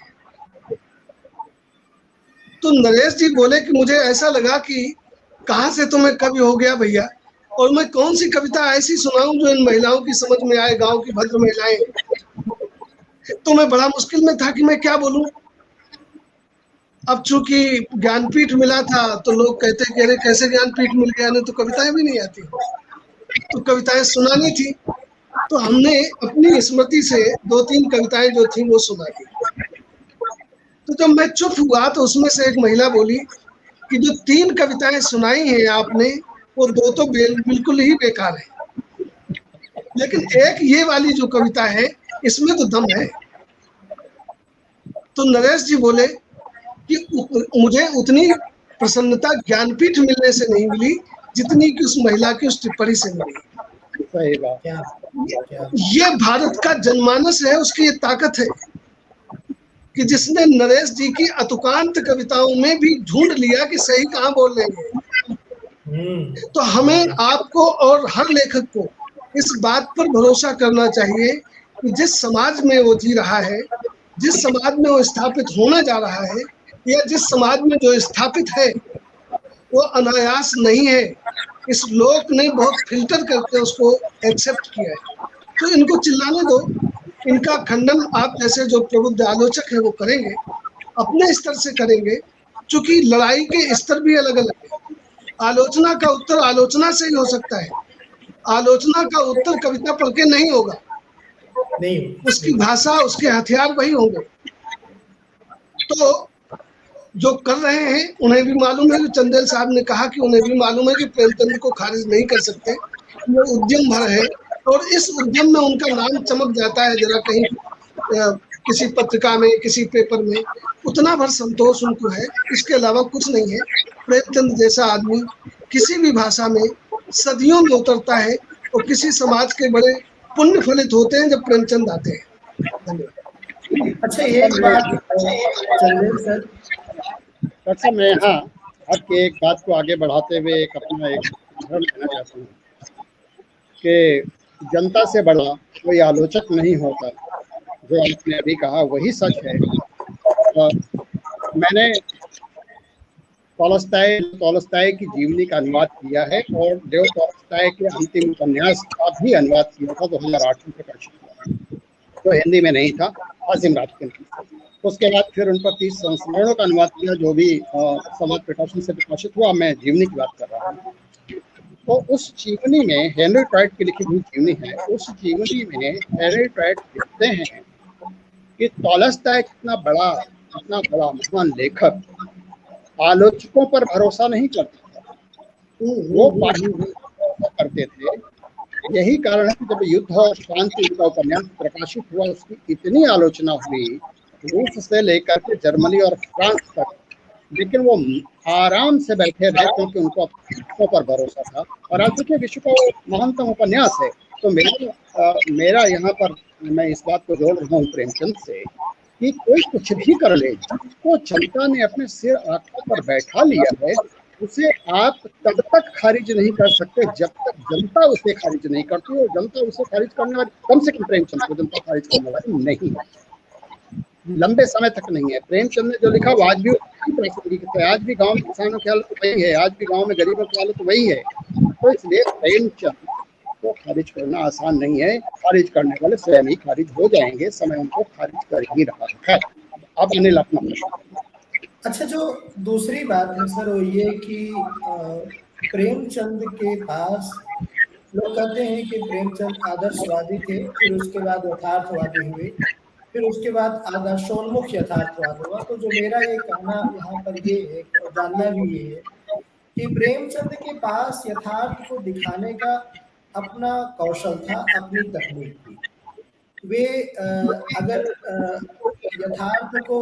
तो नरेश जी बोले कि मुझे ऐसा लगा कि कहाँ से तो मैं कवि हो गया भैया, और मैं कौन सी कविता ऐसी सुनाऊं जो इन महिलाओं की समझ में आए, गांव की भद्र महिलाएं। तो मैं बड़ा मुश्किल में था कि मैं क्या बोलूं। अब चूंकि ज्ञानपीठ मिला था तो लोग कहते कि अरे कैसे ज्ञानपीठ मिल गया, नहीं तो कविताएं भी नहीं आती, तो कविताएं सुनानी थी। तो हमने अपनी स्मृति से 2-3 कविताएं जो थी वो सुना दी। तो जब मैं चुप हुआ तो उसमें से एक महिला बोली कि जो 3 कविताएं सुनाई हैं आपने वो 2 तो बिल्कुल ही बेकार है, लेकिन एक ये वाली जो कविता है इसमें तो दम है। तो नरेश जी बोले कि मुझे उतनी प्रसन्नता ज्ञानपीठ मिलने से नहीं मिली जितनी कि उस महिला की उस टिप्पणी से मिली। सही बात। क्या ये भारत का जनमानस है, उसकी ये ताकत है कि जिसने नरेश जी की अतुकांत कविताओं में भी ढूंढ लिया कि सही कहाँ बोल रहे हैं। तो हमें, आपको और हर लेखक को इस बात पर भरोसा करना चाहिए कि जिस समाज में वो जी रहा है, जिस समाज में वो स्थापित होने जा रहा है, या जिस समाज में जो स्थापित है वो अनायास नहीं है। इस लोक ने बहुत फिल्टर करके उसको एक्सेप्ट किया है। तो इनको चिल्लाने दो, इनका खंडन आप जैसे जो प्रबुद्ध आलोचक है वो करेंगे, अपने स्तर से करेंगे, क्योंकि लड़ाई के स्तर भी अलग अलग है। आलोचना का उत्तर आलोचना से ही हो सकता है, आलोचना का उत्तर कविता पढ़ के नहीं होगा, नहीं, उसकी भाषा, उसके हथियार वही होंगे। तो जो कर रहे हैं उन्हें भी मालूम है, जो चंदेल साहब ने कहा कि उन्हें भी मालूम है कि प्रेमचंद को खारिज नहीं कर सकते, वो उद्यम भर है और इस उद्यम में उनका नाम चमक जाता है जरा कहीं किसी पत्रिका में, किसी पेपर में, उतना भर संतोष उनको है, इसके अलावा कुछ नहीं है। प्रेमचंद जैसा आदमी किसी भी भाषा में सदियों में उतरता है और किसी समाज के बड़े पुण्य फलित होते हैं जब प्रेमचंद आते हैं। धन्यवाद। अच्छा, एक बात चंदेल सर, अच्छा, मैं यहाँ आपके एक बात को आगे बढ़ाते हुए एक अपना एक उदाहरण देना चाहता हूँ कि जनता से बड़ा कोई आलोचक नहीं होता। जो आपने अभी कहा वही सच है। मैंने टॉलस्टॉय की जीवनी का अनुवाद किया है और लेव टॉलस्टॉय के अंतिम उपन्यास का भी अनुवाद किया था, 2008 में प्रकाशित हुआ, तो हिंदी में नहीं था, आसिम रात। उसके बाद फिर उन पर 30 संस्मरणों का अनुवाद किया जो भी समाज प्रकाशन से प्रकाशित हुआ। मैं जीवनी की बात कर रहा हूँ। तो उस जीवनी में, हेनरी ट्वाइट की लिखी हुई जीवनी है, उस जीवनी में हेनरी ट्वाइट लिखते हैं कि टॉलस्टॉय कितना बड़ा महान लेखक आलोचकों पर भरोसा नहीं करता था, वो पाठकों करते थे। यही कारण है कि जब युद्ध और शांति का उपन्यास प्रकाशित हुआ उसकी इतनी आलोचना हुई, रूस से लेकर के जर्मनी और फ्रांस तक, लेकिन वो आराम से बैठे रहे क्योंकि उनको पाठकों पर भरोसा था। और आज देखिए विश्व का महानतम उपन्यास है। तो मेरा यहाँ पर मैं इस बात को जोड़ रहा हूँ प्रेमचंद से कि कोई कुछ भी कर ले, जिसको जनता ने अपने सिर आंखों पर बैठा लिया है उसे आप तब तक खारिज नहीं कर सकते जब तक जनता उसे खारिज नहीं करती। और जनता उसे खारिज करने वाली, कम से कम प्रेमचंद को जनता खारिज करने वाली नहीं है, लंबे समय तक नहीं है। प्रेमचंद ने जो लिखा वो आज भी प्रासंगिक है। आज भी गांव में किसानों की हालत वही है, आज भी गांव में गरीबों की हालत वही है। तो इसलिए प्रेमचंद को खारिज करना आसान नहीं है। खारिज करने वाले स्वयं ही खारिज हो जाएंगे, समय उनको खारिज कर ही रहा है। अब अनिल अपना प्रश्न। अच्छा, जो दूसरी बात है सर वो ये कि प्रेमचंद के पास लोग कहते हैं कि प्रेमचंद आदर्शवादी थे, फिर उसके बाद यथार्थवादी हुए, फिर उसके बाद आदर्शोन्मुख यथार्थवाद हुआ। तो जो मेरा ये कहना यहाँ पर ये है और जानना भी ये है कि प्रेमचंद के पास यथार्थ को दिखाने का अपना कौशल था, अपनी तकनीक थी। वे अगर यथार्थ को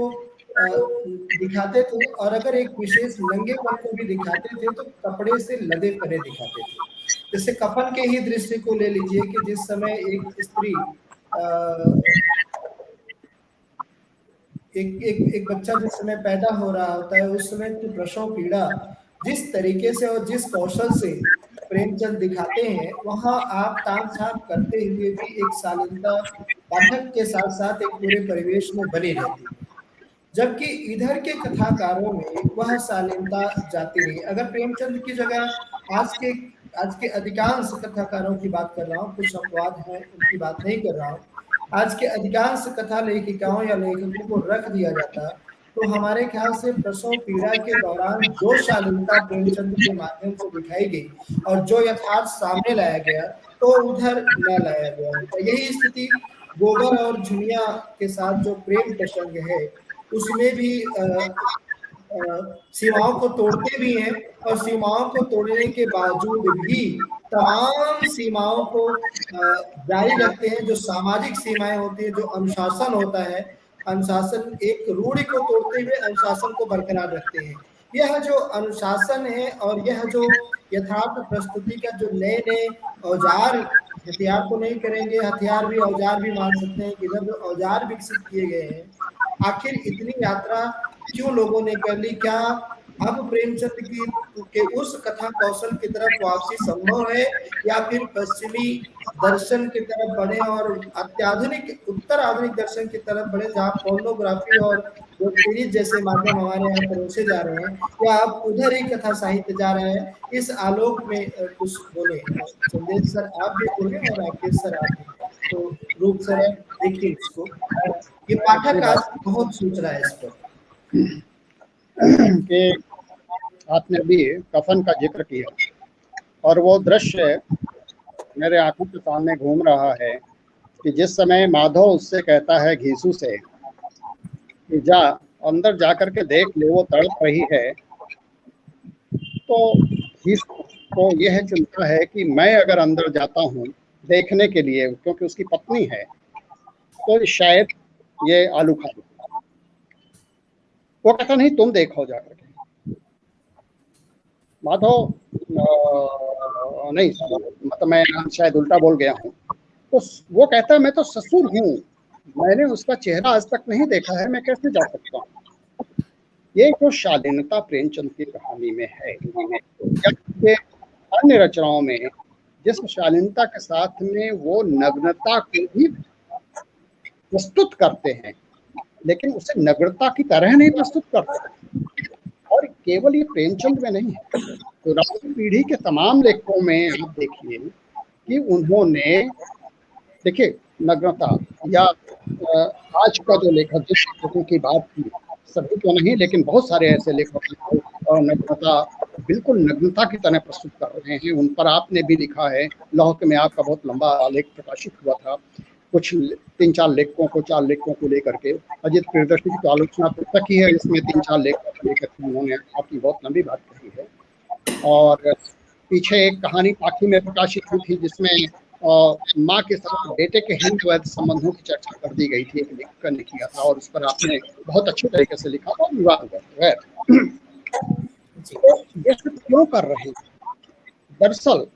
दिखाते थे और अगर एक विशेष नंगेपन को भी दिखाते थे तो कपड़े से लदे पड़े दिखाते थे। जैसे कफन के ही दृश्य को ले लीजिए कि जिस समय एक स्त्री एक बच्चा जिस समय पैदा हो रहा होता है, उस समय की प्रसव पीड़ा जिस तरीके से और जिस कौशल से प्रेमचंद दिखाते हैं, वहाँ आप ताक झांक करते हुए भी एक शालीनता पाठक के साथ साथ एक पूरे परिवेश में बनी रहती है। जबकि इधर के कथाकारों में वह शालीनता जाती नहीं। अगर प्रेमचंद की जगह आज के अधिकांश कथाकारों की बात कर रहा हूँ, कुछ अपवाद हैं उनकी बात नहीं कर रहा हूँ, आज के अधिकांश कथा लेखिकाओं या लेखकों को रख दिया जाता, तो हमारे ख्याल से प्रसव पीड़ा के दौरान जो शालीनता प्रेमचंद के माध्यम से दिखाई गई और जो यथार्थ सामने लाया गया, तो उधर न लाया गया होता। यही स्थिति गोबर और झुनिया के साथ जो प्रेम प्रसंग है, उसमें भी सीमाओं को तोड़ते भी हैं और सीमाओं को तोड़ने के बावजूद भी तमाम सीमाओं को जारी रखते हैं। जो सामाजिक सीमाएं होती है, जो अनुशासन होता है, अनुशासन एक रूढ़ि को तोड़ते हुए अनुशासन को बरकरार रखते हैं। यह जो अनुशासन है और यह जो यथार्थ प्रस्तुति का जो नए नए औजार, हथियार को नहीं करेंगे, हथियार भी औजार भी मान सकते हैं कि इधर जो औजार विकसित किए गए हैं, आखिर इतनी यात्रा क्यों लोगों ने कर ली? क्या अब प्रेमचंद की के उस कथा कौशल की तरफ वापसी संभव है, या फिर पश्चिमी दर्शन की तरफ बढ़े और अत्याधुनिक उत्तर आधुनिक दर्शन की तरफ बढ़े, जहाँ पोर्नोग्राफी और वेब सीरीज जैसे माध्यम हमारे यहाँ परोसे जा रहे हैं, या आप उधर ही कथा साहित्य जा रहे हैं? इस आलोक में कुछ बोले संदेश सर, आप भी बोले और राकेश सर आप भी। तो रूप सर देखिए इसको, ये पाठक आज बहुत सोच रहा है इस पर कि आपने अभी कफन का जिक्र किया और वो दृश्य मेरे आंखों के सामने घूम रहा है कि जिस समय माधव उससे कहता है घीसू से कि जा अंदर जा करके देख ले, वो तड़प रही है, तो घीसू को यह चिंता है कि मैं अगर अंदर जाता हूँ देखने के लिए, क्योंकि उसकी पत्नी है, तो शायद ये आलू खा दे। वो कहता नहीं, तुम देखो जाकर के। माधव नहीं, मतलब मैं शायद उल्टा बोल गया हूँ। तो वो कहता है मैं तो ससुर हूँ, मैंने उसका चेहरा आज तक नहीं देखा है, मैं कैसे जा सकता हूँ। ये जो शालीनता प्रेमचंद की कहानी में है, जबकि अन्य रचनाओं में जिस शालीनता के साथ में वो नग्नता को भी प्रस्तुत करते हैं, लेकिन उसे नग्नता की तरह नहीं प्रस्तुत करते। और केवल ये प्रेमचंद में नहीं है, पुरानी पीढ़ी के तमाम लेखकों में आप देखिए कि उन्होंने, देखिए नग्नता या आज का जो लेखक जिस लेखकों की बात की, सभी तो नहीं लेकिन बहुत सारे ऐसे लेखक नग्नता बिल्कुल नग्नता की तरह प्रस्तुत कर रहे हैं। उन पर आपने भी लिखा है, लौह में आपका बहुत लंबा आलेख प्रकाशित हुआ था, कुछ 3-4 लेखकों को, 4 लेखकों को लेकर के। अजित प्रियदर्शी की तो आलोचना पुस्तक ही है, इसमें 3-4 लेखकों को लेकर के उन्होंने आपकी बहुत लंबी बात कही है। और पीछे एक कहानी पाखी में प्रकाशित हुई थी जिसमें माँ के साथ बेटे के हिंद वैध संबंधों की चर्चा कर दी गई थी, एक लेखक ने किया था और उस पर आपने बहुत अच्छे तरीके से लिखा था, विवाद हुआ। तो ये सब क्यों कर रहे हैं? दरअसल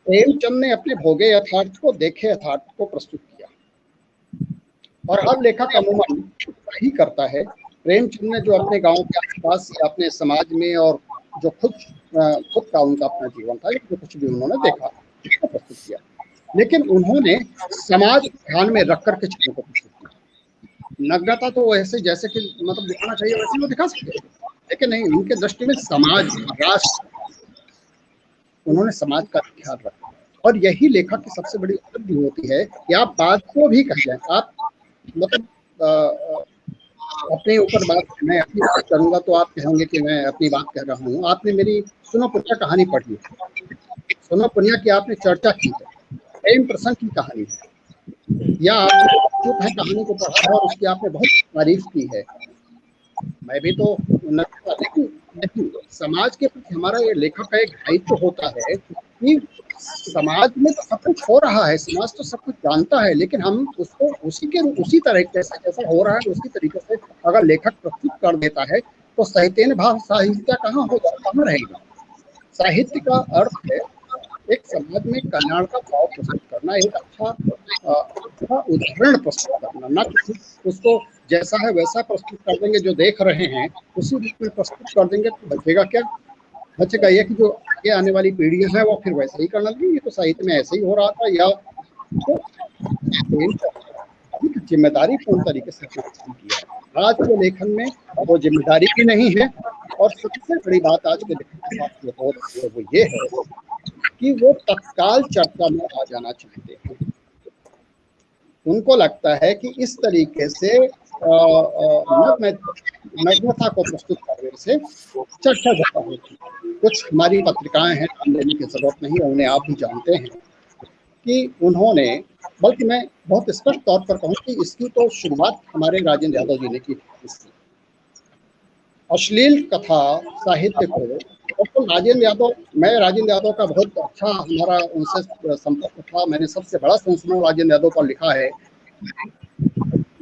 प्रेमचंद ने अपने भोगे यथार्थ को, देखे यथार्थ को प्रस्तुत किया, और हर लेखक अमूमन ही करता है। प्रेमचंद ने जो अपने गांव के आसपास या अपने समाज में और जो खुद का उनका अपना जीवन था, जो कुछ भी उन्होंने देखा उसको प्रस्तुत किया, लेकिन उन्होंने समाज ध्यान में रख करके चीजों को प्रस्तुत किया। नग्नता तो वैसे जैसे कि मतलब दिखाना चाहिए वैसे वो दिखा सकते हैं, लेकिन नहीं, उनके दृष्टि में समाज, राष्ट्र, उन्होंने समाज का ख्याल रखा। और यही लेखक की सबसे बड़ी उपलब्धि होती है कि आप बात को भी कह जाए, आप मतलब अपने ऊपर बात, मैं अपनी बात करूंगा तो आप कहेंगे कि मैं अपनी बात कह रहा हूँ। आपने मेरी सुनो पुनिया कहानी पढ़ी, सुनो पुनिया की आपने चर्चा की है, प्रेम प्रसंग की कहानी है, या आपने चुप है कहानी को पढ़ा और उसकी आपने बहुत तारीफ की है। मैं भी तो लेकिन समाज के प्रति हमारा ये लेखक का एक दायित्व होता है कि समाज में तो सब कुछ हो रहा है, समाज तो सब कुछ जानता है, लेकिन हम उसको उसी तरीके से जैसा हो रहा है उसी तरीके से अगर लेखक प्रस्तुत कर देता है तो साहित्य भाव साहित्य कहाँ होगा, कहाँ रहेगा? साहित्य का अर्थ है एक समाज में कल्याण का भाव प्रस्तुत करना, एक अच्छा उदाहरण प्रस्तुत करना, ना कि उसको जैसा है वैसा प्रस्तुत कर देंगे, जो देख रहे हैं उसी रूप में प्रस्तुत कर देंगे तो बचेगा क्या? बचेगा ये कि जो आगे आने वाली पीढ़ियां हैं वो फिर वैसे ही करने लगी, ये तो साहित्य में ऐसे ही हो रहा था, या तो जिम्मेदारी पूर्ण तरीके से किया। आज के लेखन में वो जिम्मेदारी भी नहीं है, और सबसे बड़ी बात आज के लेखन के साथ जो हो रही है वो ये है कि वो तत्काल चर्चा में आ जाना चाहते हैं। उनको लगता है कि इस तरीके से नग्नता को प्रस्तुत करने से चर्चा ज्यादा होती है। कुछ हमारी पत्रिकाएं हैं, नाम लेने की जरूरत नहीं है, उन्हें आप भी जानते हैं कि उन्होंने, बल्कि मैं बहुत स्पष्ट तौर पर कहूँ कि इसकी तो शुरुआत हमारे राजेंद्र यादव जी ने की थी। अश्लील कथा साहित्य को तो राजेंद्र यादव, मैं राजेंद्र यादव का बहुत अच्छा हमारा उनसे संपर्क था। मैंने सबसे बड़ा संस्मरण राजेंद्र यादव पर लिखा है।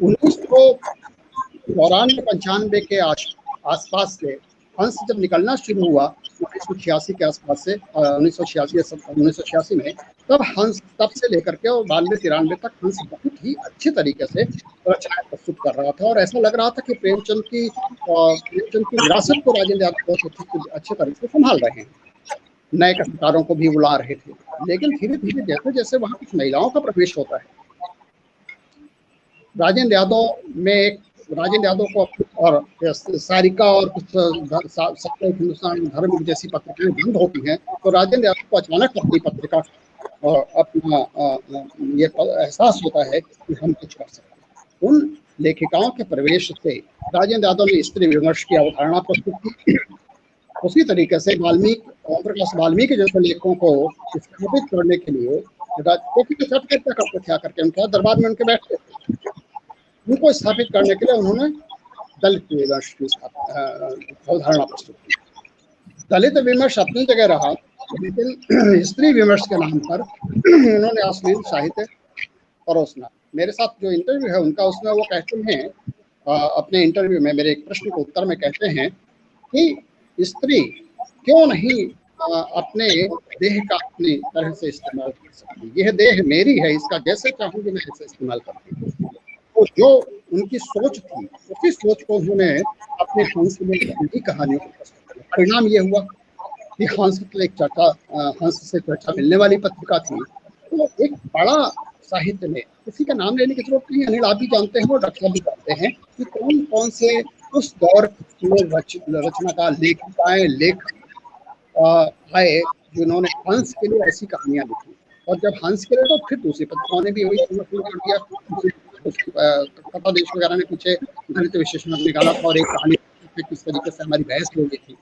1994-95 के आसपास से हंस जब निकलना शुरू हुआ, 1986 के आसपास से, 1986 में, तब से लेकर के और 92-93 तक हंस बहुत ही अच्छे तरीके से रचनाएं प्रस्तुत कर रहा था, और ऐसा लग रहा था कि प्रेमचंद की विरासत को राजेंद्र यादव बहुत अच्छे तरीके से संभाल रहे हैं, नए कथाकारों को भी बुला रहे थे। लेकिन धीरे धीरे जैसे जैसे वहां कुछ महिलाओं का प्रवेश होता है, राजेंद्र यादव को और सारिका और कुछ सप्ताहिक हिंदुस्तान, धर्म जैसी पत्रिकाएं बंद होती हैं, तो राजेंद्र यादव को अचानक अपनी पत्रिका और अपना ये एहसास होता है कि हम कुछ कर सकते हैं। उन लेखिकाओं के प्रवेश से राजेंद्र यादव ने स्त्री विमर्श की अवधारणा प्रस्तुत की। उसी तरीके से वाल्मीकि जैसे लेखकों को स्थापित करने के लिए क्या करके उनके दरबार में उनके बैठते, उनको स्थापित करने के लिए उन्होंने दलित विमर्श की अवधारणा प्रस्तुत की। दलित विमर्श अपनी जगह रहा, लेकिन स्त्री विमर्श के नाम पर उन्होंने अश्लील साहित्य परोसना। मेरे साथ जो इंटरव्यू है उनका, उसमें वो कहते हैं, अपने इंटरव्यू में मेरे एक प्रश्न के उत्तर में कहते हैं कि स्त्री क्यों नहीं अपने देह का अपनी तरह से इस्तेमाल कर सकती, यह देह मेरी है, इसका जैसे चाहूंगी मैं ऐसे इस्तेमाल करती हूँ। तो जो उनकी सोच थी, उसी सोच को उन्होंने अपने हंस में अपनी कहानियों को प्रस्तुत किया। परिणाम ये हुआ कि हंस से चर्चा मिलने वाली पत्रिका थी। तो एक बड़ा साहित्य में, किसी का नाम लेने की जरूरत नहीं, अनिल आप भी जानते हैं और डॉक्टर भी जानते हैं कि कौन कौन से उस दौर में रचनाकार लेखिकाएं, लेखक आए जिन्होंने हंस के लिए ऐसी कहानियां लिखी। और जब हंस के लिए, तो फिर दूसरी पत्रिकाओं ने भी वही शुरू कर दिया। कथा देश वगैरह ने पीछे दलित विशेषण निकाला था और एक कहानी किस तरीके से हमारी बहस हो गई थी,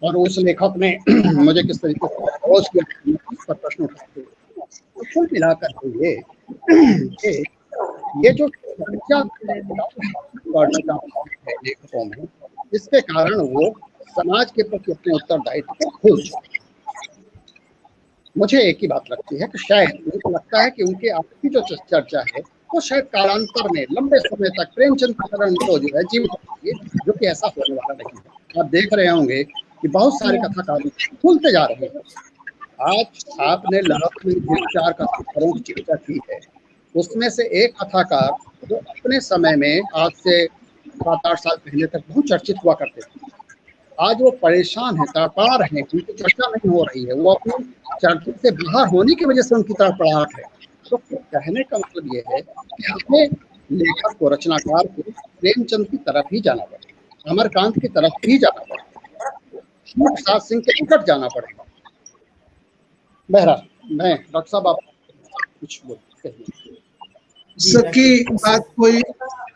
और उस लेखक ने मुझे किस तरीके से अप्रोच किया, इस पर प्रश्न उठाते हुए। तो कुल मिलाकर ये जो लेखकों में, इसके कारण वो समाज के प्रति अपने उत्तरदायित्व को भूल जाते हैं। मुझे एक ही बात लगती है कि शायद उनको लगता है कि उनके आपकी जो चर्चा है वो शायद कालांतर में लंबे समय तक प्रेमचंद प्रकरण को जो है जीवित रखिए, जो कि ऐसा होने वाला नहीं है। आप देख रहे होंगे कि बहुत सारे कथाकार भूलते जा रहे हैं। आज आपने लड़क में जिन 4 कथाकारों की चर्चा की है, उसमें से एक कथाकार जो अपने समय में आज से 7-8 साल पहले तक बहुत चर्चित हुआ करते थे, आज वो परेशान है, तड़पड़ा रहे हैं, उनकी चर्चा नहीं हो रही है। वो अपनी चर्चा से बाहर होने की वजह से उनकी तड़पड़ाहट है। तो कहने का मतलब ये है कि हमें लेखक को, रचनाकार को प्रेमचंद की तरफ ही जाना पड़ेगा, अमरकांत की तरफ ही जाना पड़ेगा, प्रसाद सिंह के निकट जाना पड़ेगा। बहरहाल, मैं डॉक्टर साहब आप कुछ कहिए। सबकी बात कोई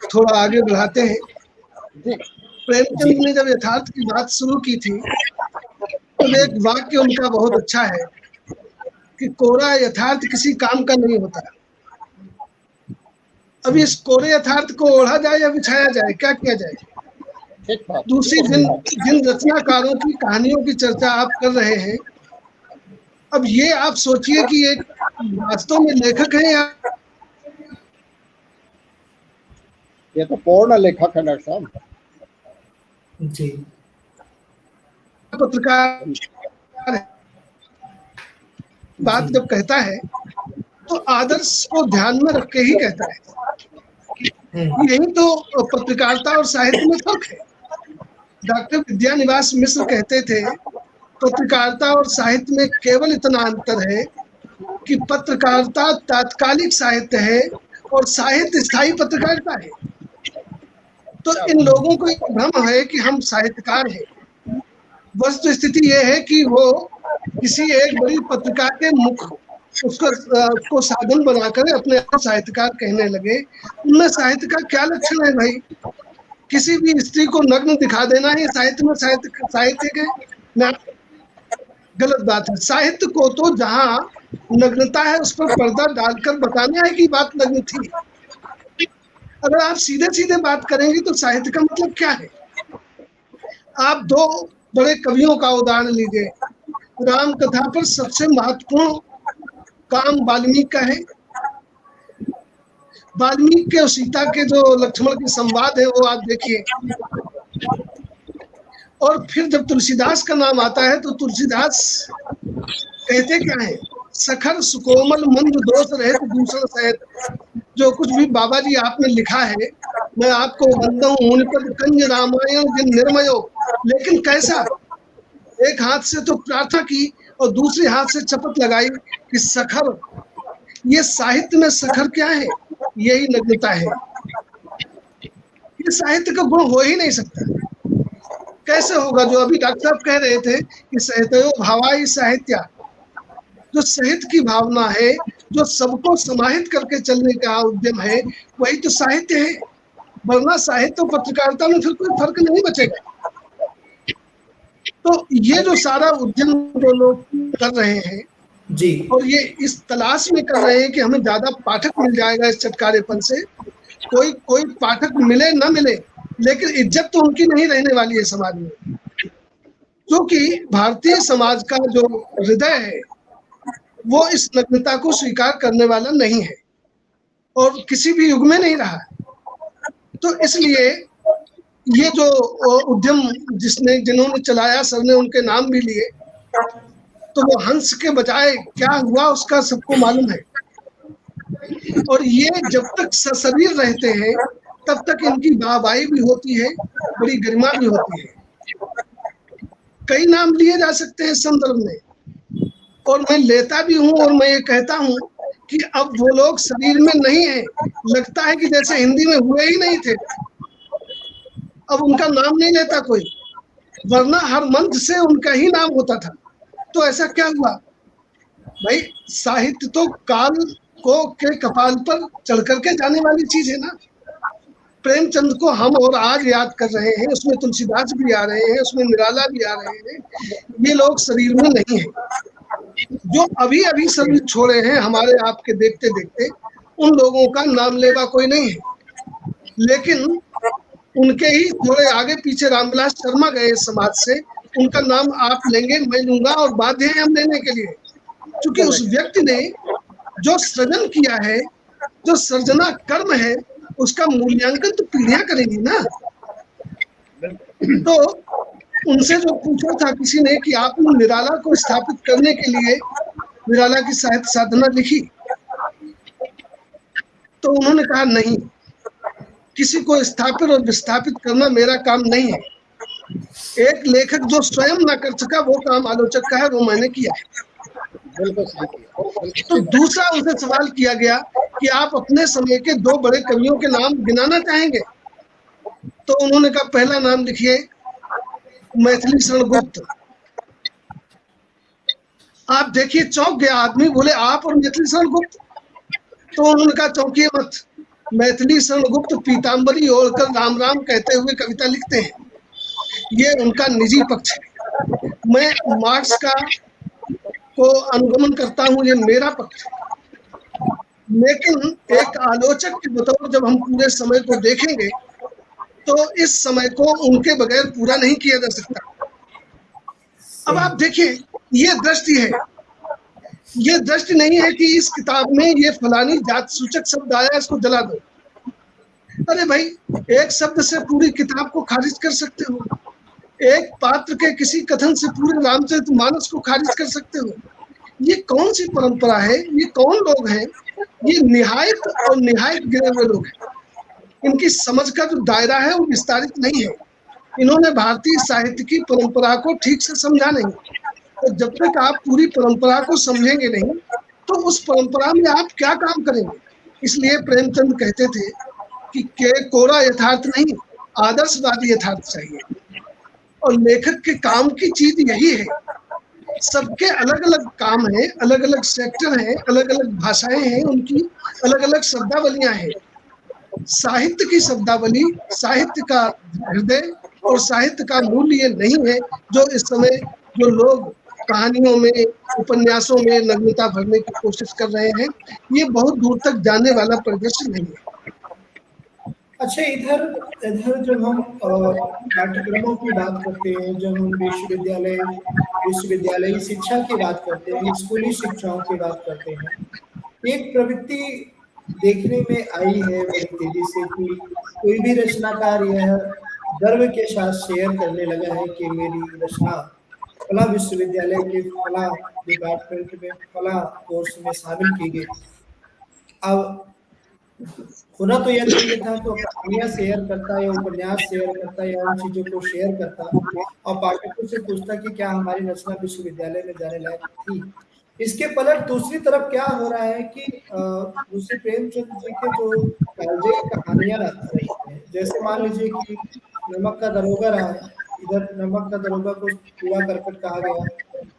थोड़ा आगे बढ़ाते हैं। प्रेमचंद ने जब यथार्थ की बात शुरू की थी तो एक वाक्य उनका बहुत अच्छा है कि कोरा यथार्थ किसी काम का नहीं होता। अब इस कोरे यथार्थ को ओढ़ा जाए या बिछाया जाए, क्या किया जाए? दूसरी जिन रचनाकारों की कहानियों की चर्चा आप कर रहे हैं, अब ये आप सोचिए कि एक वास्तव में लेखक है या ये तो पूर्ण लेखक है डॉक्टर साहब जी, पत्रकार। बात जब कहता है तो आदर्श को ध्यान में रख के ही कहता है। यही तो पत्रकारिता और साहित्य में फर्क है। डॉक्टर विद्यानिवास मिश्र कहते थे पत्रकारिता और साहित्य में केवल इतना अंतर है कि पत्रकारिता तात्कालिक साहित्य है और साहित्य स्थायी पत्रकारिता है। तो इन लोगों को एक भ्रम है कि हम साहित्यकार हैं। वस्तु स्थिति यह है कि वो किसी एक बड़ी पत्रिका के मुख उसको साधन बनाकर अपने आप साहित्यकार कहने लगे। उनमें साहित्य का क्या लक्षण है भाई? किसी भी स्त्री को नग्न दिखा देना है साहित्य में साहित्य के ना, गलत बात है। साहित्य को तो जहाँ नग्नता है उस पर पर्दा डालकर बताना है कि बात नग्न थी। अगर आप सीधे सीधे बात करेंगे तो साहित्य का मतलब क्या है? आप दो बड़े कवियों का उदाहरण लीजिए। राम कथा पर सबसे महत्वपूर्ण काम वाल्मीकि का है। वाल्मीकि के और सीता के जो लक्ष्मण के संवाद है वो आप देखिए। और फिर जब तुलसीदास का नाम आता है तो तुलसीदास कहते क्या है? सखर सुकोमल मंद दोष रहित दूषण सहित। जो कुछ भी बाबा जी आपने लिखा है मैं आपको बनता हूँ मुनिपद कंज रामायण जिन निर्मयो। लेकिन कैसा? एक हाथ से तो प्रार्थना की और दूसरे हाथ से शपथ लगाई कि सखर। ये साहित्य में सखर क्या है? यही नग्नता है। ये साहित्य का गुण हो ही नहीं सकता। कैसे होगा? जो अभी डॉक्टर साहब कह रहे थे कि साहित्यो भावाई साहित्य, जो साहित्य की भावना है, जो सबको समाहित करके चलने का उद्यम है, वही तो साहित्य है। वरना साहित्य और पत्रकारिता में फिर कोई फर्क नहीं बचेगा। तो ये जो सारा उद्यम जो लोग कर रहे हैं जी, और ये इस तलाश में कर रहे हैं कि हमें ज्यादा पाठक मिल जाएगा इस चटकारेपन से। कोई पाठक मिले ना मिले, लेकिन इज्जत तो उनकी नहीं रहने वाली है समाज में। क्योंकि भारतीय समाज का जो हृदय है वो इस नग्नता को स्वीकार करने वाला नहीं है और किसी भी युग में नहीं रहा। तो इसलिए ये जो उद्यम जिन्होंने चलाया, सर ने उनके नाम भी लिए, तो वो हंस के बजाय क्या हुआ उसका सबको मालूम है। और ये जब तक सशरीर रहते हैं तब तक इनकी वाहवाही भी होती है, बड़ी गरिमा भी होती है। कई नाम लिए जा सकते हैं इस संदर्भ में और मैं लेता भी हूँ और मैं ये कहता हूँ कि अब वो लोग शरीर में नहीं है। लगता है कि जैसे हिंदी में हुए ही नहीं थे। अब उनका नाम नहीं लेता कोई, वरना हर मंच से उनका ही नाम होता था। तो ऐसा क्या हुआ भाई? साहित्य तो काल को के कपाल पर चढ़ करके जाने वाली चीज है ना। प्रेमचंद को हम और आज याद कर रहे हैं, उसमें तुलसीदास भी आ रहे हैं, उसमें निराला भी आ रहे हैं। ये लोग शरीर में नहीं है। जो अभी अभी शरीर छोड़े हैं हमारे आपके देखते देखते, उन लोगों का नाम लेवा कोई नहीं है। लेकिन उनके ही थोड़े आगे पीछे रामविलास शर्मा गए समाज से, उनका नाम आप लेंगे, मैं लूंगा और बाध्य है हम लेने के लिए। क्योंकि उस व्यक्ति ने जो सृजन किया है, जो सृजना कर्म है, उसका मूल्यांकन तो पीढ़ियां करेंगी ना। तो उनसे जो पूछा था किसी ने कि आपने निराला को स्थापित करने के लिए निराला की साहित्य साधना लिखी, तो उन्होंने कहा नहीं, किसी को स्थापित और विस्थापित करना मेरा काम नहीं है। एक लेखक जो स्वयं ना कर सका वो काम आलोचक का है, वो मैंने किया है। तो दूसरा उनसे सवाल किया गया कि आप अपने समय के दो बड़े कवियों के नाम गिनाना चाहेंगे? तो उन्होंने कहा पहला नाम लिखिए मैथिली शरण गुप्त। आप देखिए चौंक गया आदमी, बोले आप और मैथिली शरण गुप्त? तो उन्होंने कहा चौंकिए मत, मैथिली शरण गुप्त पीताम्बरी ओढ़कर राम राम कहते हुए कविता लिखते हैं। ये उनका निजी पक्ष है। मैं मार्क्स का को अनुगमन करता हूँ, ये मेरा पक्ष है। लेकिन एक आलोचक के बतौर जब हम पूरे समय को देखेंगे तो इस समय को उनके बगैर पूरा नहीं किया जा सकता। अब आप देखिए, ये दृष्टि है, ये दृष्टि नहीं है कि इस किताब में ये फलानी जात सूचक शब्द आया, इसको जला दो। अरे भाई, एक शब्द से पूरी किताब को खारिज कर सकते हो, एक पात्र के किसी कथन से पूरे रामचरितमानस को खारिज कर सकते हो। ये कौन सी परंपरा है, ये कौन लोग हैं, ये निहायत और निहायत गिरे हुए लोग हैं। इनकी समझ का जो दायरा है वो विस्तारित नहीं है। इन्होंने भारतीय साहित्य की परंपरा को ठीक से समझा नहीं। तो जब तक आप पूरी परंपरा को समझेंगे नहीं तो उस परंपरा में आप क्या काम करेंगे। इसलिए प्रेमचंद कहते थे कि कोरा यथार्थ नहीं, आदर्शवादी यथार्थ चाहिए। और लेखक के काम की चीज यही है। सबके अलग अलग काम है, अलग अलग सेक्टर हैं, अलग अलग भाषाएं हैं, उनकी अलग अलग शब्दावलियां हैं। साहित्य की शब्दावली, साहित्य का हृदय और साहित्य का मूल्य ये नहीं है जो इस समय जो लोग कहानियों में, उपन्यासों में नग्नता भरने की कोशिश कर रहे हैं। ये बहुत दूर तक जाने वाला परिदृश्य नहीं है। अच्छा, इधर इधर जब हम पाठ्यक्रमों की बात करते हैं, जब हम विश्वविद्यालयी शिक्षा की बात करते हैं, स्कूली शिक्षाओं की बात करते हैं, एक प्रवृत्ति देखने में आई है बड़ी तेजी से कि कोई भी रचनाकार यह गर्व के साथ शेयर करने लगा है कि मेरी रचना फला विश्वविद्यालय के फला डिपार्टमेंट में फला कोर्स में शामिल की गई। अब होना तो यह चाहिए था तो कहानियां शेयर करता या उपन्यास शेयर करता या उन चीजों को शेयर करता और पाठकों से पूछता कि क्या हमारी रचना विश्वविद्यालय में जाने लायक थी। इसके पलट दूसरी तरफ क्या हो रहा है कि दूसरे प्रेमचंद जी के जो कालजयी कहानियां रही हैं, जैसे मान लीजिए कि नमक का दरोगा रहा है, इधर नमक का दरोगा को कूड़ा करकट कहा गया,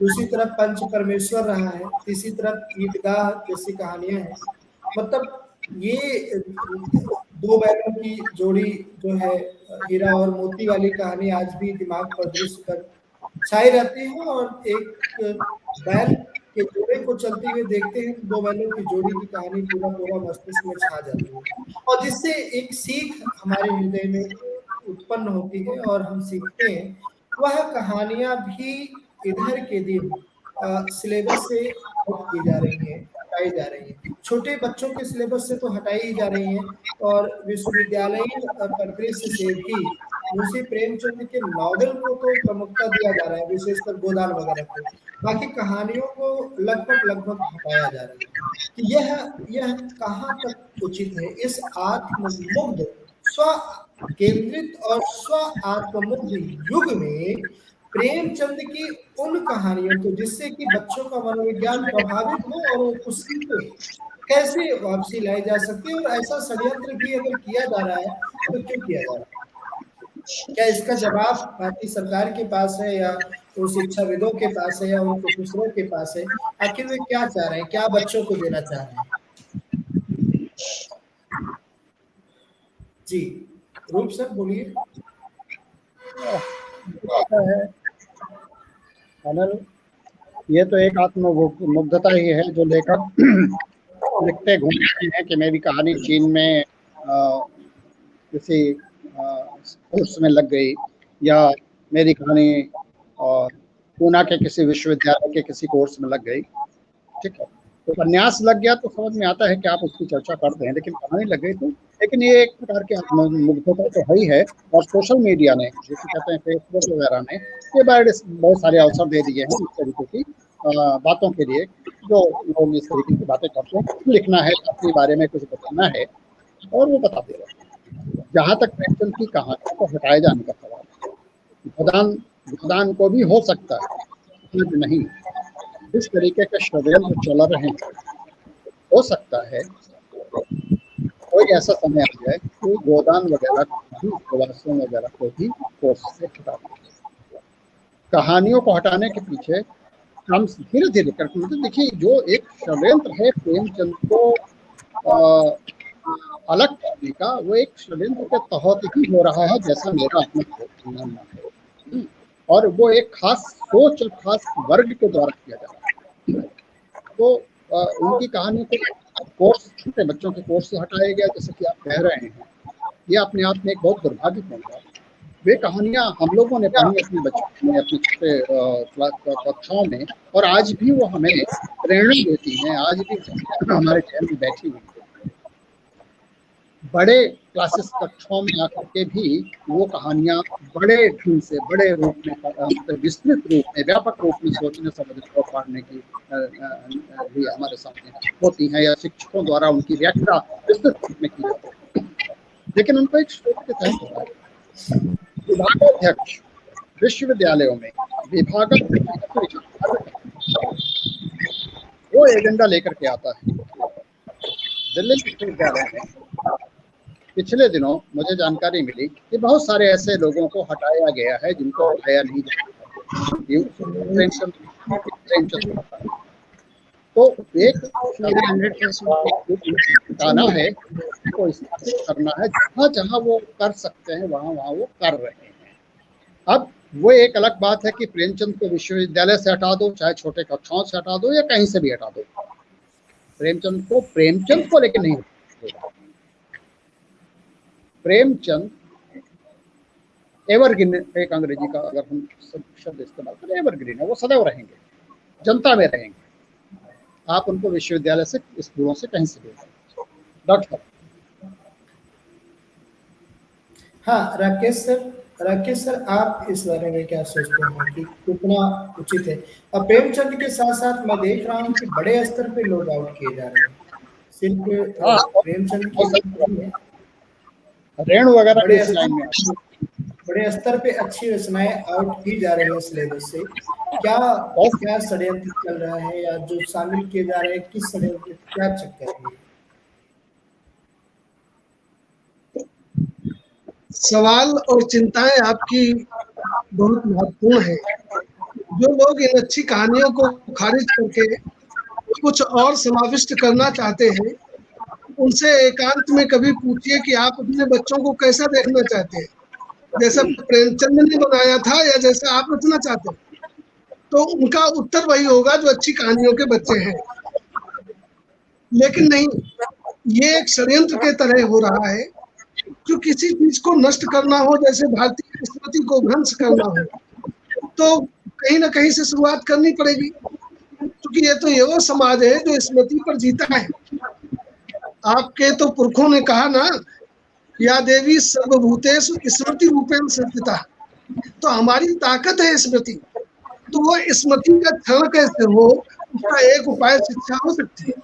दूसरी तरफ पंच परमेश्वर रहा है, तीसरी तरफ ईदगाह जैसी कहानियां हैं। मतलब ये दो बैलों की जोड़ी जो है, हीरा और मोती वाली कहानी आज भी दिमाग पर दृश्य कर छाई रहती है और एक बैल के जोड़े को चलते हुए देखते हैं, दो बैलों की जोड़ी की कहानी पूरा पूरा मस्तिष्क में छा जाती है और जिससे एक सीख हमारे हृदय में उत्पन्न होती है और हम सीखते हैं। वह कहानियां भी इधर के दिन सिलेबस से की जा रही हैं, हटाई जा रही हैं, छोटे बच्चों के सिलेबस से तो हटाई ही जा रही हैं और विश्वविद्यालयी परिदृश्य से भी मुंशी प्रेमचंद के नॉवेल को तो प्रमुखता दिया जा रहा है, विशेषकर गोदान वगैरह को, बाकी कहानियों को लगभग हटाया जा रहा है। कि यह कहाँ तक उचित है इस आत्ममुग्ध स्व केंद्रित और स्व आत्ममुग्ध युग में प्रेमचंद की उन कहानियों को जिससे कि बच्चों का मनोविज्ञान प्रभावित हो और वो कुछ सीखे, कैसे वापसी लाई जा सकती है। और ऐसा षड्यंत्र भी अगर किया जा रहा है तो क्यों किया जा रहा है? क्या इसका जवाब भारतीय सरकार के पास है या तो शिक्षाविदों के पास है या उन प्रोफेसरों के पास है? आखिर वे क्या चाह रहे हैं, क्या बच्चों को देना चाह रहे हैं? जी रूप सर बोलिए। अनिल, ये तो एक आत्ममुग्धता ही है जो लेखक लिखते घूमते हैं कि मेरी कहानी चीन में किसी कोर्स में लग गई या मेरी कहानी पूना के किसी विश्वविद्यालय के किसी कोर्स में लग गई। ठीक है, तो उपन्यास लग गया तो समझ में आता है कि आप उसकी चर्चा करते हैं, लेकिन कहानी लग गई तो, लेकिन ये एक प्रकार की आत्ममुग्धता तो है ही है। और सोशल मीडिया ने, जैसे कहते हैं फेसबुक वगैरह ने, ये बहुत सारे अवसर दे दिए हैं इस तरीके की बातों के लिए, जो लोग इस तरीके की बातें करते हैं, लिखना है अपने बारे में कुछ बताना है और वो बता दे रहे हैं। जहाँ तक प्रेमचंद की कहानी को हटाए जाने का सवाल है, गोदान को भी हो सकता है नहीं, इस तरीके के षड्यंत्र चल रहे हैं, हो सकता है कोई ऐसा समय आ जाए कि गोदान वगैरह भी, प्रवासियों वगैरह को भी कोर्स से हटा दें। कहानियों को हटाने के पीछे हम धीरे धीरे करके, मतलब देखिए, जो एक षड्यंत्र है प्रेमचंद को अलग करने का, वो एक षड्यंत्र के तहत ही हो रहा है, जैसा मेरा अपना मानना है। और वो एक खास सोच और खास वर्ग के द्वारा किया जा रहा है। तो उनकी कहानी को कोर्स, छोटे बच्चों के कोर्स से हटाया गया, जैसे कि आप कह रहे हैं, ये अपने आप में एक बहुत दुर्भाग्यपूर्ण है। वे कहानियां हम लोगों ने पढ़ी अपने बच्चों में, अपने छोटे कक्षाओं में, और आज भी वो हमें प्रेरणा देती हैं, आज भी हमारे ध्यान में बैठी हुई है। बड़े क्लासेस कक्षाओं में आकर के भी वो कहानियां बड़े ढंग से, बड़े रूप में, विस्तृत रूप में, व्यापक रूप में सोचने समझने और पढ़ने की लिए हमारे सामने होती हैं, या शिक्षकों द्वारा उनकी व्याख्या विस्तृत रूप में की जाती है। लेकिन उनको एक स्रोत के तहत होता है। विभागाध्यक्ष विश्वविद्यालयों में विभागाध्यक्ष वो एजेंडा लेकर के आता है। दिल्ली विश्वविद्यालय में पिछले दिनों मुझे जानकारी मिली कि बहुत सारे ऐसे लोगों को हटाया गया है जिनको हटाया नहीं जाता। तो एक गाना है को करना है, जहाँ जहाँ वो कर सकते हैं वहाँ वहाँ वो कर रहे हैं। अब वो एक अलग बात है कि प्रेमचंद को विश्वविद्यालय से हटा दो, चाहे छोटे कक्षाओं से हटा दो या कहीं से भी हटा दो, प्रेमचंद को लेकर नहीं। प्रेमचंद एवरग्रीन, एक अंग्रेजी का अगर हम शब्द इस्तेमाल करें, एवरग्रीन है, वो सदैव रहेंगे, जनता में रहेंगे। आप उनको विश्वविद्यालय से, स्कूलों से कहीं से भी। डॉक्टर हाँ, राकेश सर आप इस बारे में क्या सोचते हैं कि कितना उचित है? और प्रेमचंद के साथ साथ मैं देख रहा हूँ कि बड़े स्तर पे लोग आउट किए जा रहे हैं, सिर्फ प्रेमचंद की रेणु वगैरह के इस लाइन में बड़े स्तर पे अच्छी रचनाएं आउट की जा रही है सिलेबस से। क्या षड्यंत्र चल रहा है, या जो शामिल किए जा रहे हैं किस षड्यंत्र, क्या चक्कर है? सवाल और चिंताएं आपकी बहुत महत्वपूर्ण है। जो लोग इन अच्छी कहानियों को खारिज करके कुछ और समाविष्ट करना चाहते हैं, उनसे एकांत में कभी पूछिए कि आप अपने बच्चों को कैसा देखना चाहते हैं, जैसा प्रेमचंद ने बनाया था या जैसा आप रचना चाहते हैं। तो उनका उत्तर वही होगा जो अच्छी कहानियों के बच्चे हैं। लेकिन नहीं, ये एक षड्यंत्र के तरह हो रहा है। जो किसी चीज को नष्ट करना हो, जैसे भारतीय स्मृति को ध्वंस करना हो, तो कहीं ना कहीं से शुरुआत करनी पड़ेगी, क्योंकि ये तो ये वो समाज है जो स्मृति पर जीता है। आपके तो पुरखों ने कहा ना, या देवी सर्वभूतेषु स्मृति रूपेण संस्थिता। तो हमारी ताकत है स्मृति। तो वो स्मृति का क्षरण कैसे हो, उसका एक उपाय शिक्षा हो सकती है,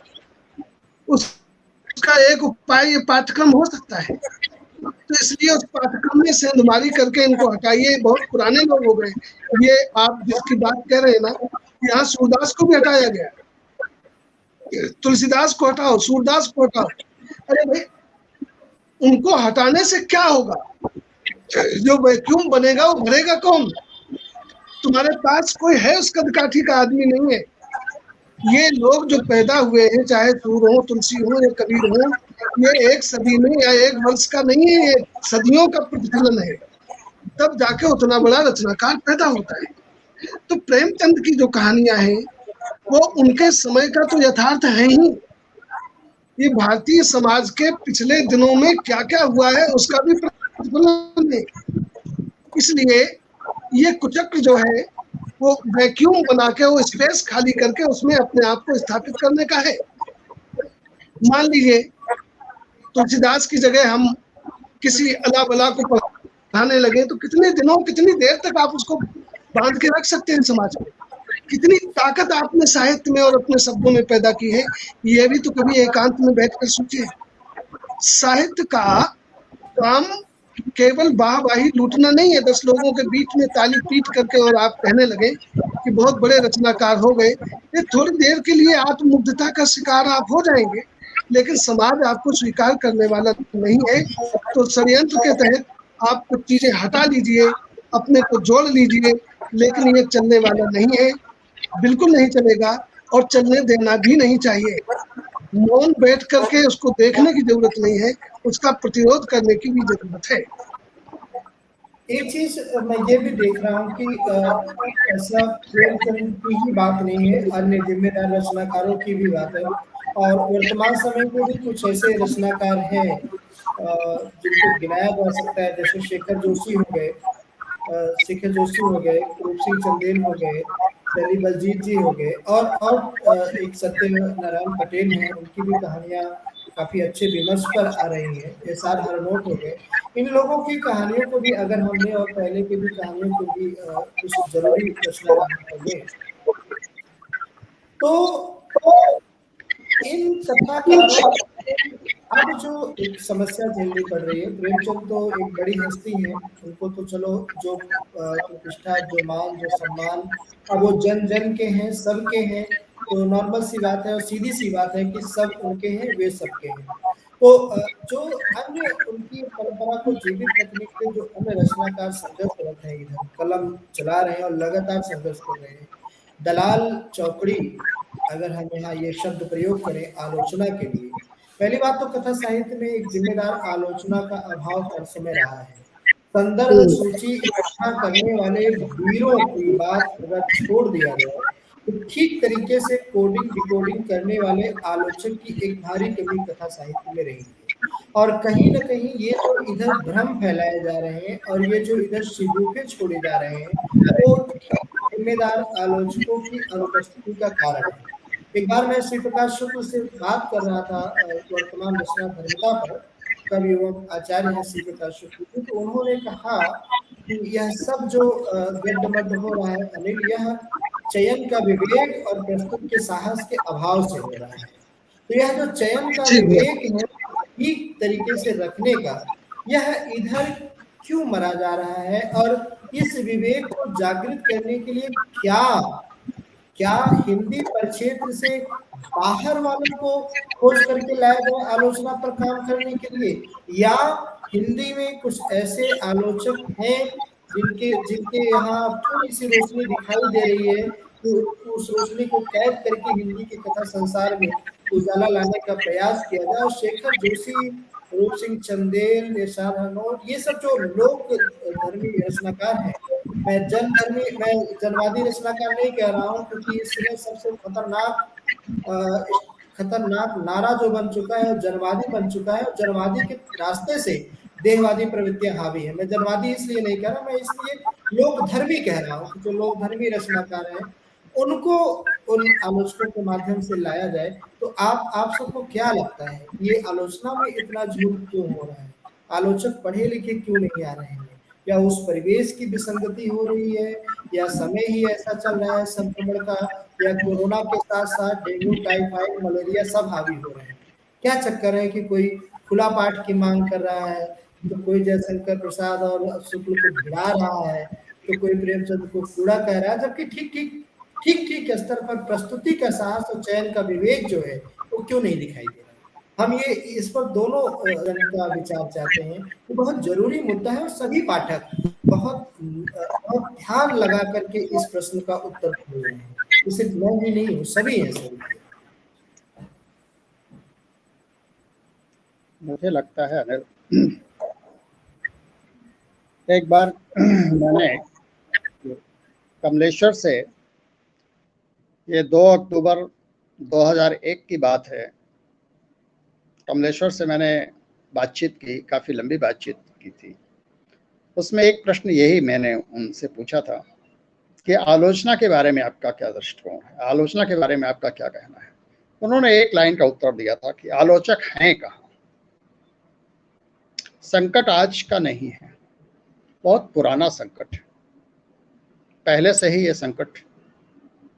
उसका एक उपाय ये पाठ्यक्रम हो सकता है। तो इसलिए उस पाठ्यक्रम में सेंधमारी करके इनको हटाइए। बहुत पुराने लोग हो गए। ये आप जिसकी बात कह रहे हैं ना, यहाँ सूरदास को भी हटाया गया, तुलसीदास को हटाओ, सूरदास को हटाओ। अरे भाई, उनको हटाने से क्या होगा? जो वैक्यूम बनेगा वो भरेगा कौन? तुम्हारे पास कोई है उस कदकाठी का आदमी नहीं है। ये लोग जो पैदा हुए हैं, चाहे सूर हो, तुलसी हो या कबीर हो, ये एक सदी में या एक वर्ष का नहीं है, ये सदियों का प्रतिफलन है। तब जाके उतना बड़ा रचनाकार पैदा होता है। तो प्रेमचंद की जो कहानियां हैं वो उनके समय का तो यथार्थ है ही। ये भारतीय समाज के पिछले दिनों में क्या क्या हुआ है उसका भी प्रतिफलन है। इसलिए ये कुचक्र जो है वो वैक्यूम बना के, वो स्पेस खाली करके उसमें अपने आप को स्थापित करने का है। मान लीजिए तुलसीदास की जगह हम किसी अला बला को पढ़ाने लगे, तो कितने दिनों, कितनी देर तक आप उसको बांध के रख सकते हैं समाज में? कितनी ताकत आपने साहित्य में और अपने शब्दों में पैदा की है, ये भी तो कभी एकांत में बैठकर सोचिए। साहित्य का काम केवल वाहवाही लूटना नहीं है, 10 लोगों के बीच में ताली पीट करके और आप कहने लगे कि बहुत बड़े रचनाकार हो गए। ये थोड़ी देर के लिए आत्ममुग्धता का शिकार आप हो जाएंगे, लेकिन समाज आपको स्वीकार करने वाला नहीं है। तो षड्यंत्र के तहत आप कुछ चीजें हटा लीजिए, अपने को जोड़ लीजिए, लेकिन ये चलने वाला नहीं है, बिल्कुल नहीं चलेगा, और चलने देना भी नहीं चाहिए। मौन बैठ करके उसको देखने की जरूरत नहीं है, उसका प्रतिरोध करने की भी जरूरत है। एक चीज मैं ये भी देख रहा हूँ कि ऐसा प्रेमचंद की ही बात नहीं है, अन्य जिम्मेदार रचनाकारों की भी बात है। और वर्तमान समय में भी कुछ ऐसे रचनाकार हैं जिनको गिनाया जा सकता है, जैसे शेखर जोशी हो गए, रूप सिंह चंदेल हो गए, शैली बलजीत जी हो गए, और एक सत्यनारायण पटेल हैं, उनकी भी कहानियाँ काफी अच्छे विमर्श पर आ रही हैं। एस.आर. हरनोट हो गए, इन लोगों की कहानियों को भी अगर हमने और पहले की भी कहानियों को भी कुछ जरूरी रचना करना चाहिए। तो इन कथाकारों अब जो एक समस्या झेलनी पड़ रही है, प्रेमचंद तो एक बड़ी हस्ती है, उनको तो चलो जो प्रतिष्ठा, जो मान, जो सम्मान, अब वो जन जन के हैं, सबके हैं, तो नॉर्मल सी बात है और सीधी सी बात है कि सब उनके हैं, वे सबके हैं। तो जो अन्य उनकी परंपरा को जीवित रखने के लिए जो अन्य रचनाकार संघर्षरत हैं, इधर कलम चला रहे हैं और लगातार संघर्ष कर रहे हैं। दलाल चौकड़ी, अगर हम यहाँ ये शब्द प्रयोग करें आलोचना के लिए, पहली बात तो कथा साहित्य में एक जिम्मेदार आलोचना का अभाव हर समय रहा है। संदर्भ सूची इकट्ठा करने वाले वीरों की बात अगर छोड़ दिया जाए तो ठीक तरीके से कोडिंग डिकोडिंग करने वाले आलोचक की एक भारी कमी कथा साहित्य में रही है। और कहीं न कहीं ये जो इधर भ्रम फैलाए जा रहे हैं और ये जो इधर शिगुफे छोड़े जा रहे हैं, वो जिम्मेदार आलोचकों की अनुपस्थिति का कारण है। एक बार मैं श्री प्रकाश शुक्ल से बात कर रहा था वर्तमान रचना धर्मिता पर, कवि एवं आचार्य हैं श्री प्रकाश शुक्ल जी, तो उन्होंने कहा कि यह सब जो गड्ढमड्ढ हो रहा है अनिल, यह चयन का विवेक और प्रस्तुत के साहस के अभाव से हो रहा है। तो यह जो चयन का विवेक है ठीक तरीके से रखने का, यह इधर क्यों मरा जा रहा है और इस विवेक को जागृत करने के लिए क्या हिंदी परिक्षेत्र से बाहर वालों को खोज करके लाया गया आलोचना पर काम करने के लिए, या हिंदी में कुछ ऐसे आलोचक हैं जिनके जिनके यहाँ थोड़ी सी रोशनी दिखाई दे रही है, तो उस रोशनी को कैद करके हिंदी के कथा संसार में उजाला लाने का प्रयास किया जाए। और शेखर जोशी, रूप सिंह चंदेल, एस.आर. हरनोट, ये सब जो लोक धर्मी रचनाकार हैं, मैं जनवादी रचनाकार नहीं कह रहा हूँ, क्योंकि इस समय सबसे खतरनाक नारा जो बन चुका है जनवादी बन चुका है, और जनवादी के रास्ते से देहवादी प्रवृत्तियां हावी है। मैं जनवादी इसलिए नहीं कह रहा, मैं इसलिए लोक धर्मी कह रहा हूँ कि जो लोक धर्मी रचनाकार हैं उनको उन आलोचकों के माध्यम से लाया जाए। तो आप सबको क्या लगता है, ये आलोचना में इतना झूठ क्यों हो रहा है? आलोचक पढ़े लिखे क्यों नहीं आ रहे हैं? या उस परिवेश की विसंगति हो रही है, या समय ही ऐसा चल रहा है संक्रमण का, या कोरोना के साथ साथ डेंगू, टाइफाइड, मलेरिया सब हावी हो रहे हैं? क्या चक्कर है कि कोई खुला पाठ की मांग कर रहा है, तो कोई जयशंकर प्रसाद और शुक्ल को भिड़ा रहा है, तो कोई प्रेमचंद को कूड़ा कह रहा है, जबकि ठीक स्तर पर प्रस्तुति का साहस और चयन का विवेक जो है वो क्यों नहीं दिखाई दे रहा? हम ये इस पर दोनों जन का विचार चाहते हैं। ये बहुत जरूरी मुद्दा है और सभी पाठक बहुत ध्यान लगा करके इस प्रश्न का उत्तर ढूंढ रहे हैं। सिर्फ मैं ही नहीं हूँ, सभी हैं सभी। मुझे लगता है अनिल, एक बार मैंने कमलेश्वर से, ये 2 अक्टूबर 2001 की बात है, कमलेश्वर से मैंने बातचीत की, काफ़ी लंबी बातचीत की थी। उसमें एक प्रश्न यही मैंने उनसे पूछा था कि आलोचना के बारे में आपका क्या दृष्टिकोण है, आलोचना के बारे में आपका क्या कहना है। उन्होंने एक लाइन का उत्तर दिया था कि आलोचक हैं कहाँ, संकट आज का नहीं है, बहुत पुराना संकट है, पहले से ही ये संकट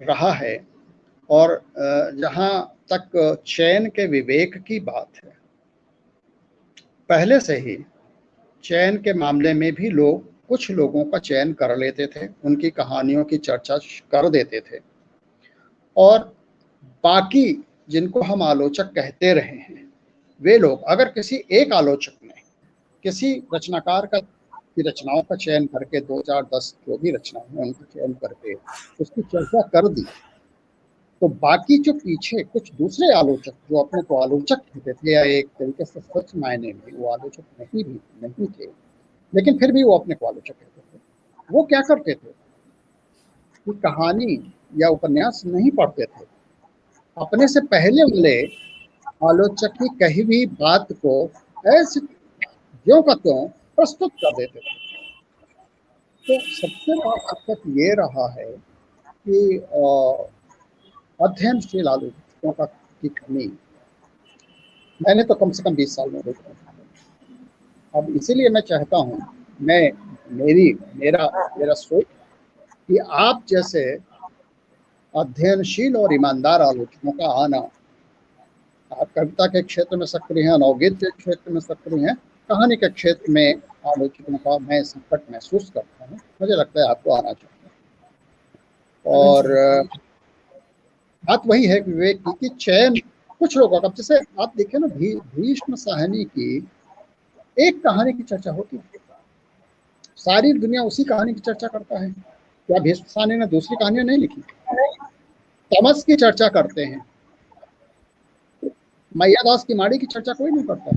रहा है। और जहाँ तक चयन के विवेक की बात है, पहले से ही चयन के मामले में भी लोग कुछ लोगों का चयन कर लेते थे, उनकी कहानियों की चर्चा कर देते थे, और बाकी जिनको हम आलोचक कहते रहे हैं वे लोग, अगर किसी एक आलोचक ने किसी रचनाकार का की रचनाओं का चयन करके 2, 4, 10 जो भी रचनाएं हैं उनका चयन करके उसकी चर्चा कर दी, तो बाकी जो पीछे कुछ दूसरे आलोचक जो अपने को आलोचक कहते थे, या एक तरीके से सच मायने में वो आलोचक नहीं थे, लेकिन फिर भी वो अपने को आलोचक कहते थे, वो क्या करते थे कि कहानी या उपन्यास नहीं पढ़ते थे, अपने से पहले वाले आलोचक की कही भी बात को ऐसे ज्यों का त्यों प्रस्तुत कर देते थे। तो सबसे बड़ा दिक्कत ये रहा है कि अध्ययनशील आलोचकों की कमी मैंने तो कम से कम 20 साल में देखा। अब इसीलिए मैं चाहता हूँ, मैं मेरा मेरा सोच कि आप जैसे अध्ययनशील और ईमानदार आलोचकों का आना, आप कविता के क्षेत्र में सक्रिय हैं, नवगीत के क्षेत्र में सक्रिय हैं, कहानी के क्षेत्र में आलोचकों का मैं संकट महसूस करता हूँ। मुझे लगता है आपको आना चाहिए। और बात वही है कि विवेक की चयन कुछ लोगों का, जैसे आप देखिए ना, भीष्म साहनी की एक कहानी की चर्चा होती है, सारी दुनिया उसी कहानी की चर्चा करता है। क्या भीष्म साहनी ने दूसरी कहानियां नहीं लिखी? तमस की चर्चा करते हैं, मैयादास की माड़ी की चर्चा कोई नहीं करता।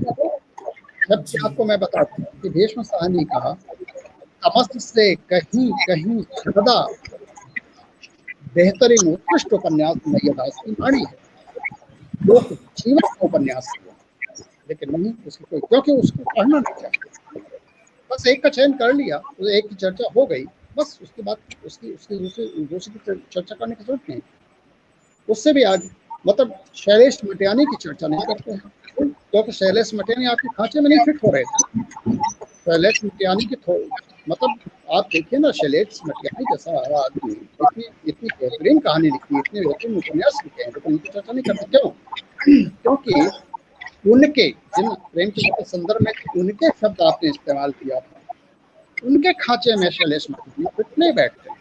जबकि आपको मैं बताता हूँ कि भीष्म साहनी का तमस से कहीं कहीं ज्यादा बेहतरीन उत्कृष्ट उपन्यास मैयादास की माड़ी है, लोक जीवन का उपन्यास है। लेकिन नहीं, उसकी कोई, क्योंकि उसको पढ़ना नहीं चाहिए। बस एक का चयन कर लिया, तो एक की चर्चा हो गई, बस उसके बाद उसकी उसकी दूसरी की चर्चा करने की जरूरत नहीं। उससे भी आज मतलब शैलेश मटियानी की चर्चा नहीं करते हैं, क्योंकि शैलेश मटियानी आपके खांचे में नहीं फिट हो रहे थे। शैलेश मटियानी की मतलब आप देखिए ना, शैलेश मटियानी जैसा आदमी इतनी बेहतरीन कहानी लिखी, इतने बेहतरीन उपन्यास लिखे हैं, लेकिन उनकी चर्चा नहीं करते। क्यों? क्योंकि उनके, जिन प्रेमचंद के संदर्भ में उनके शब्द आपने इस्तेमाल किया था, उनके खांचे में शैलेश मटियानी फिट नहीं बैठते।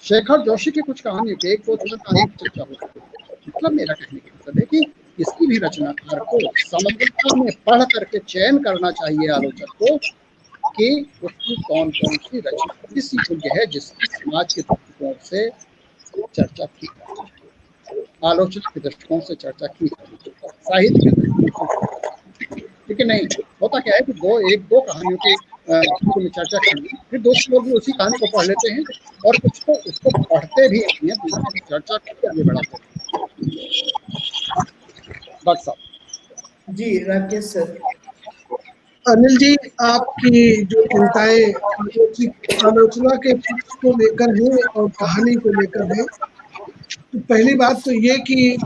शेखर जोशी की कुछ कहानी के एक दो कहानी की चर्चा होती है। मतलब मेरा कहने का मतलब है कि किसी भी रचनाकार को समग्रता में पढ़ करके चयन करना चाहिए आलोचक को, कि उसकी कौन कौन सी रचना किस योग्य है, जिसकी समाज के दृष्टिकोण से चर्चा की जानी चाहिए, आलोचना के दृष्टिकोण से चर्चा की जानी चाहिए, साहित्य के दृष्टिकोण से। लेकिन नहीं, होता क्या है कि एक दो कहानियों की में चर्चा करनी, फिर दूसरे लोग भी उसी कहानी को पढ़ लेते हैं और उसको पढ़ते भी नहीं है, दूसरे की चर्चा करके आगे बढ़ाते हैं। डॉक्टर साहब। जी राकेश सर। अनिल जी, आपकी जो चिंताएं आलोचना के पक्ष को लेकर है और कहानी को लेकर है, तो पहली बात तो ये कि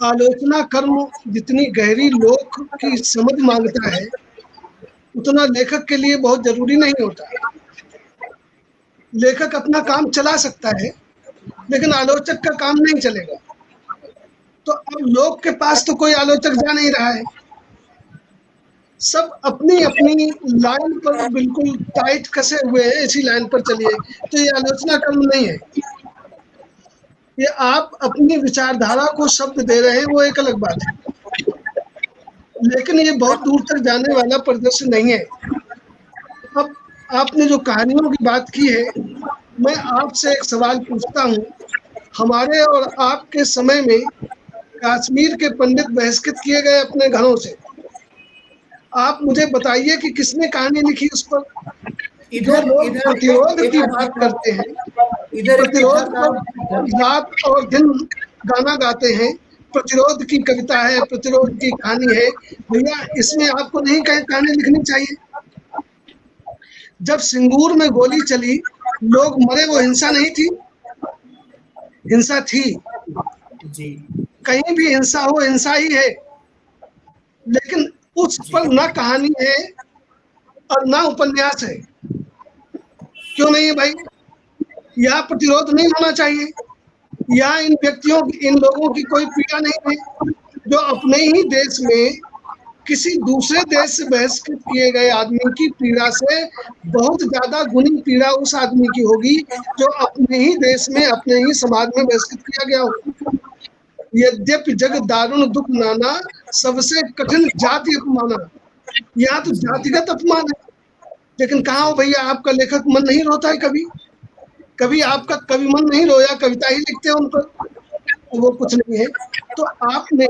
आलोचना कर्म जितनी गहरी लोक की समझ मांगता है, उतना लेखक के लिए बहुत जरूरी नहीं होता। लेखक अपना काम चला सकता है, लेकिन आलोचक का काम नहीं चलेगा। तो अब लोक के पास तो कोई आलोचक जा नहीं रहा है, सब अपनी अपनी लाइन पर बिल्कुल टाइट कसे हुए हैं, इसी लाइन पर चलिए। तो ये आलोचना कर्म नहीं है, ये आप अपनी विचारधारा को शब्द दे रहे हैं, वो एक अलग बात है, लेकिन ये बहुत दूर तक जाने वाला परिदृश्य नहीं है। अब आपने जो कहानियों की बात की है, मैं आपसे एक सवाल पूछता हूँ। हमारे और आपके समय में कश्मीर के पंडित बहिष्कृत किए गए अपने घरों से। आप मुझे बताइए कि किसने कहानी लिखी उस पर। जो लोग प्रतिरोध की बात करते हैं, प्रतिरोध पर रात और दिन गाना गाते हैं, प्रतिरोध की कविता है, प्रतिरोध की कहानी है, भैया इसमें आपको नहीं कहानी लिखनी चाहिए। जब सिंगूर में गोली चली, लोग मरे, वो हिंसा नहीं थी? हिंसा थी जी। कहीं भी हिंसा हो, हिंसा ही है, लेकिन उस पर ना कहानी है और ना उपन्यास है। क्यों नहीं है भाई? यहाँ प्रतिरोध नहीं होना चाहिए। यहाँ इन व्यक्तियों, इन लोगों की कोई पीड़ा नहीं है जो अपने ही देश में किसी दूसरे देश से बहिष्कृत किए गए आदमी की पीड़ा से बहुत ज्यादा गुनी पीड़ा उस आदमी की होगी जो अपने ही देश में, अपने ही समाज में बहिष्कृत किया गया हो। यद्यपि जग दारुण दुख नाना, सबसे कठिन जाति अपमाना। यहाँ तो जातिगत अपमान है, लेकिन कहाँ हो भैया? आपका लेखक मन नहीं रोता है कभी? कभी आपका कभी मन नहीं रोया? कविता ही लिखते हैं उन पर, वो कुछ नहीं है। तो आपने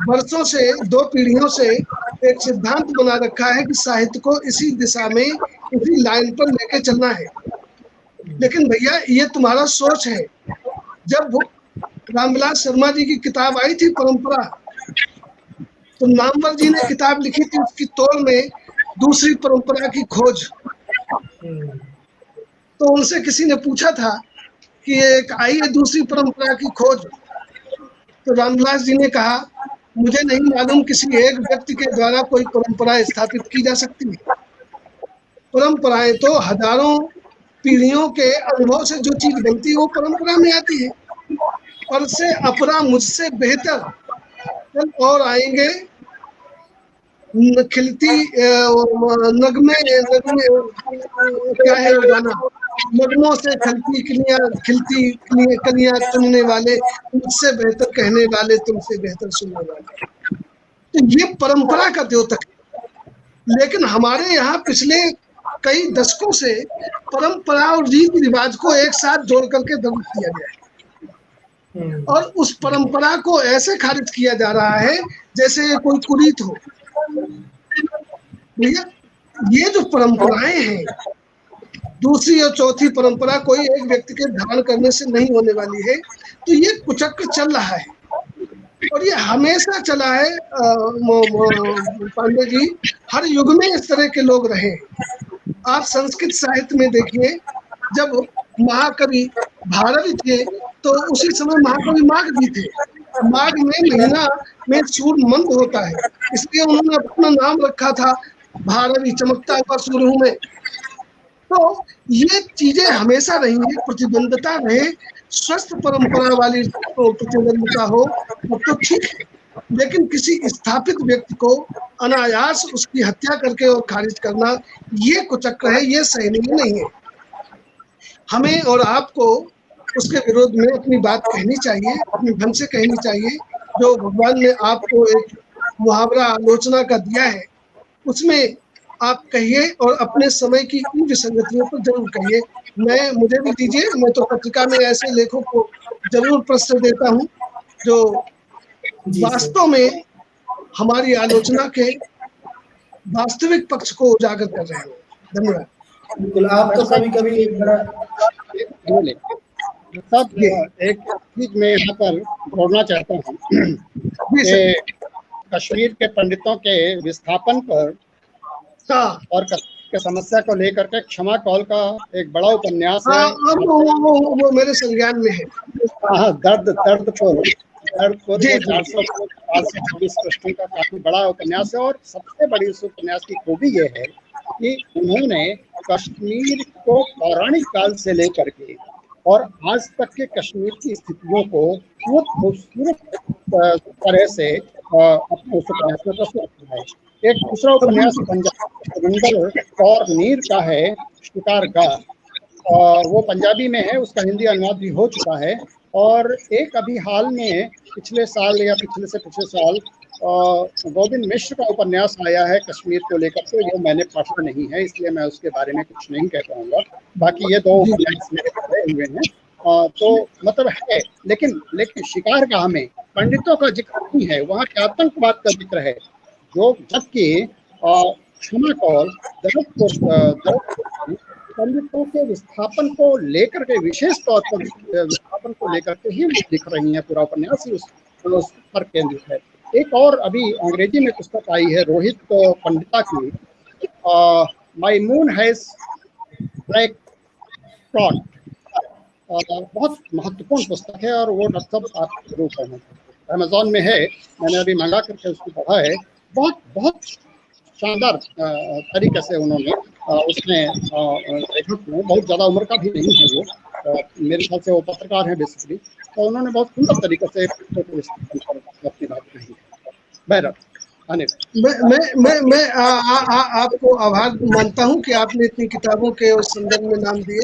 वर्षों से, 2 पीढ़ियों से एक सिद्धांत बना रखा है कि साहित्य को इसी दिशा में, इसी लाइन पर लेके चलना है। लेकिन भैया ये तुम्हारा सोच है। जब रामविलास शर्मा जी की किताब आई थी परंपरा, तो नामवर जी ने किताब लिखी थी, उसकी तोड़ में दूसरी परंपरा की खोज। तो उनसे किसी ने पूछा था कि एक आई है दूसरी परंपरा की खोज, तो रामविलास जी ने कहा मुझे नहीं मालूम किसी एक व्यक्ति के द्वारा कोई परंपरा स्थापित की जा सकती है। परंपराएं तो हजारों पीढ़ियों के अनुभव से जो चीज बनती है वो परंपरा में आती है। पर से अपरा मुझसे बेहतर कल और आएंगे, खिलती नगमे नगमे क्या है वो गाना, नगमों से खिलती कलियां चुनने वाले, मुझसे बेहतर कहने वाले, तुमसे बेहतर सुनने वाले। तो ये परंपरा का द्योतक है। लेकिन हमारे यहाँ पिछले कई दशकों से परंपरा और रीति रिवाज को एक साथ जोड़ करके दबा दिया गया है और उस परंपरा को ऐसे खारिज किया जा रहा है जैसे कोई कुरीत हो। भैया ये जो परंपराएं हैं, दूसरी और चौथी परंपरा कोई एक व्यक्ति के धारण करने से नहीं होने वाली है। तो ये कुचक्र चल रहा है और ये हमेशा चला है। पांडे जी, हर युग में इस तरह के लोग रहे। आप संस्कृत साहित्य में देखिए, जब महाकवि भारवी थे तो उसी समय महाकवि माघ भी थे। माघ में महीना में सूर्य मंद होता है, इसलिए उन्होंने अपना नाम रखा था भारवी, चमकता हुआ सूर्य हूं मैं। तो ये चीजें हमेशा रही है, प्रतिद्वंदता रहे, स्वस्थ परंपरा वाली प्रतिद्वंदता हो तो ठीक है, लेकिन किसी स्थापित व्यक्ति को अनायास उसकी हत्या करके और खारिज करना ये कुचक्र है, ये सहनीय नहीं है। हमें और आपको उसके विरोध में अपनी बात कहनी चाहिए, अपने ढंग से कहनी चाहिए। जो भगवान ने आपको एक मुहावरा आलोचना का दिया है उसमें आप कहिए और अपने समय की इन विसंगतियों को जरूर कहिए। मुझे भी दीजिए, मैं तो पत्रिका में ऐसे लेखों को जरूर प्रश्न देता हूँ जो वास्तव में हमारी आलोचना के वास्तविक पक्ष को उजागर कर रहे हैं। धन्यवाद। बिल्कुल, आप तो कभी कभी एक बड़ा सब एक चीज मैं यहाँ पर जोड़ना चाहता हूँ कि कश्मीर के पंडितों के विस्थापन पर और के समस्या को लेकर के क्षमा कौल का एक बड़ा उपन्यास है। वो मेरे संज्ञान में है। दर्द दर्दपुर 424 पृष्ठों का काफी बड़ा उपन्यास है और सबसे बड़ी उस उपन्यास की खूबी ये है कि उन्होंने कश्मीर को पौराणिक काल से लेकर के और आज तक के कश्मीर की स्थितियों को बहुत खूबसूरत तरह से अपने उस उपन्यास में प्रस्तुत किया है। एक दूसरा उपन्यास पंजाब और नीर का है, शिकारगाह, वो पंजाबी में है, उसका हिंदी अनुवाद भी हो चुका है। और एक अभी हाल में पिछले साल या पिछले से पिछले साल गोविंद मिश्र का उपन्यास आया है कश्मीर को लेकर के, वो मैंने पढ़ा नहीं है इसलिए मैं उसके बारे में कुछ नहीं कह पाऊंगा। बाकी ये दो उपन्यास मेरे पढ़े हुए हैं। तो मतलब है, लेकिन शिकारगाह में पंडितों का जिक्र नहीं है, वहाँ के आतंकवाद का जिक्र है, जो जबकि क्षमा कौल पंडितों के विस्थापन को लेकर के विशेष तौर पर विस्थापन को लेकर के ही लिख रही हैं। पूरा उपन्यास ही उस पर केंद्रित है। एक और अभी अंग्रेजी में पुस्तक आई है रोहित पंडिता की, my moon has black spot, बहुत महत्वपूर्ण पुस्तक है और वो डॉक्टर साहब आप जरूर पढ़ें। अमेजोन में है, मैंने अभी मंगा करके उसको पढ़ा है। बहुत शानदार तरीके से उन्होंने उसमें लेखक में, बहुत ज़्यादा उम्र का भी नहीं है वो, मेरे ख्याल से वो पत्रकार है बेसिकली, तो उन्होंने बहुत सुंदर तरीके से अपनी बात कही है। बहरहाल मैं आपको आभार मानता हूं कि आपने इतनी किताबों के उस संदर्भ में नाम दिए।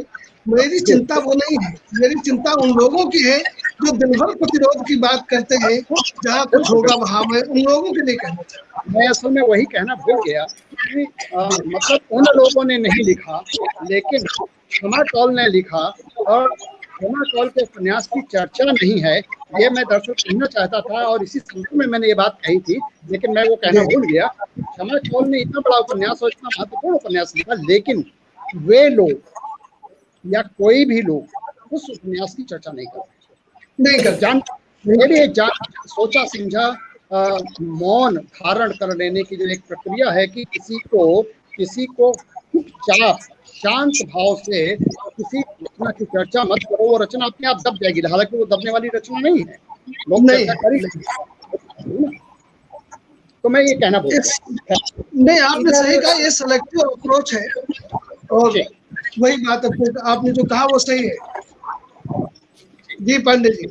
मेरी चिंता वो नहीं है, मेरी चिंता उन लोगों की है जो दिन भर प्रतिरोध की बात करते हैं, जहाँ कुछ होगा वहां मैं उन लोगों के लिए कहना चाहता हूँ। मैं असल में वही कहना भूल गया कि मतलब उन लोगों ने नहीं लिखा, लेकिन क्षमा कौल ने लिखा और क्षमा कौल के उपन्यास की चर्चा नहीं है, ये मैं दर्शक कहना चाहता था और इसी संदर्भ में मैंने ये बात कही थी, लेकिन मैं वो कहना भूल गया। क्षमा कौल ने इतना बड़ा उपन्यास और इतना महत्वपूर्ण उपन्यास लिखा, लेकिन वे लोग या कोई भी लोग उस उपन्यास की चर्चा नहीं कर सोचा समझा मौन धारण कर लेने की जो एक प्रक्रिया है कि किसी को चुपचाप शांत भाव से किसी रचना की चर्चा मत करो, वो रचना अपने आप दब जाएगी। हालांकि वो दबने वाली रचना नहीं है, लोग चर्चा कर ही तो मैं ये कहना बोल रहा नहीं, आपने सही कहा, ये सेलेक्टिव अप्रोच है और वही बात आपने जो कहा वो सही है। जी पांडे जी।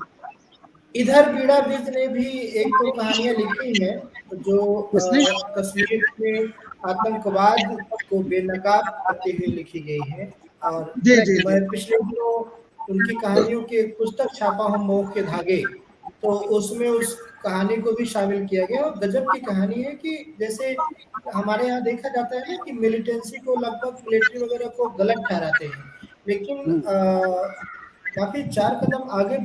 इधर बीड़ा बिज ने भी एक दो कहानियां लिखी हैं जो किसने? कश्मीर में आतंकवाद को बेनकाब करते हुए लिखी गई है। और जी जी मैं जी। पिछले दिनों उनकी कहानियों की एक पुस्तक छापा हूँ, मोह के धागे, तो उसमें उस कहानी को भी शामिल किया गया। और गजब की कहानी है कि जैसे हमारे यहाँ देखा जाता है ना कि मिलिटेंसी को लगभग मिलिट्री वगैरह को गलत ठहराते हैं, लेकिन काफी 4 कदम आगे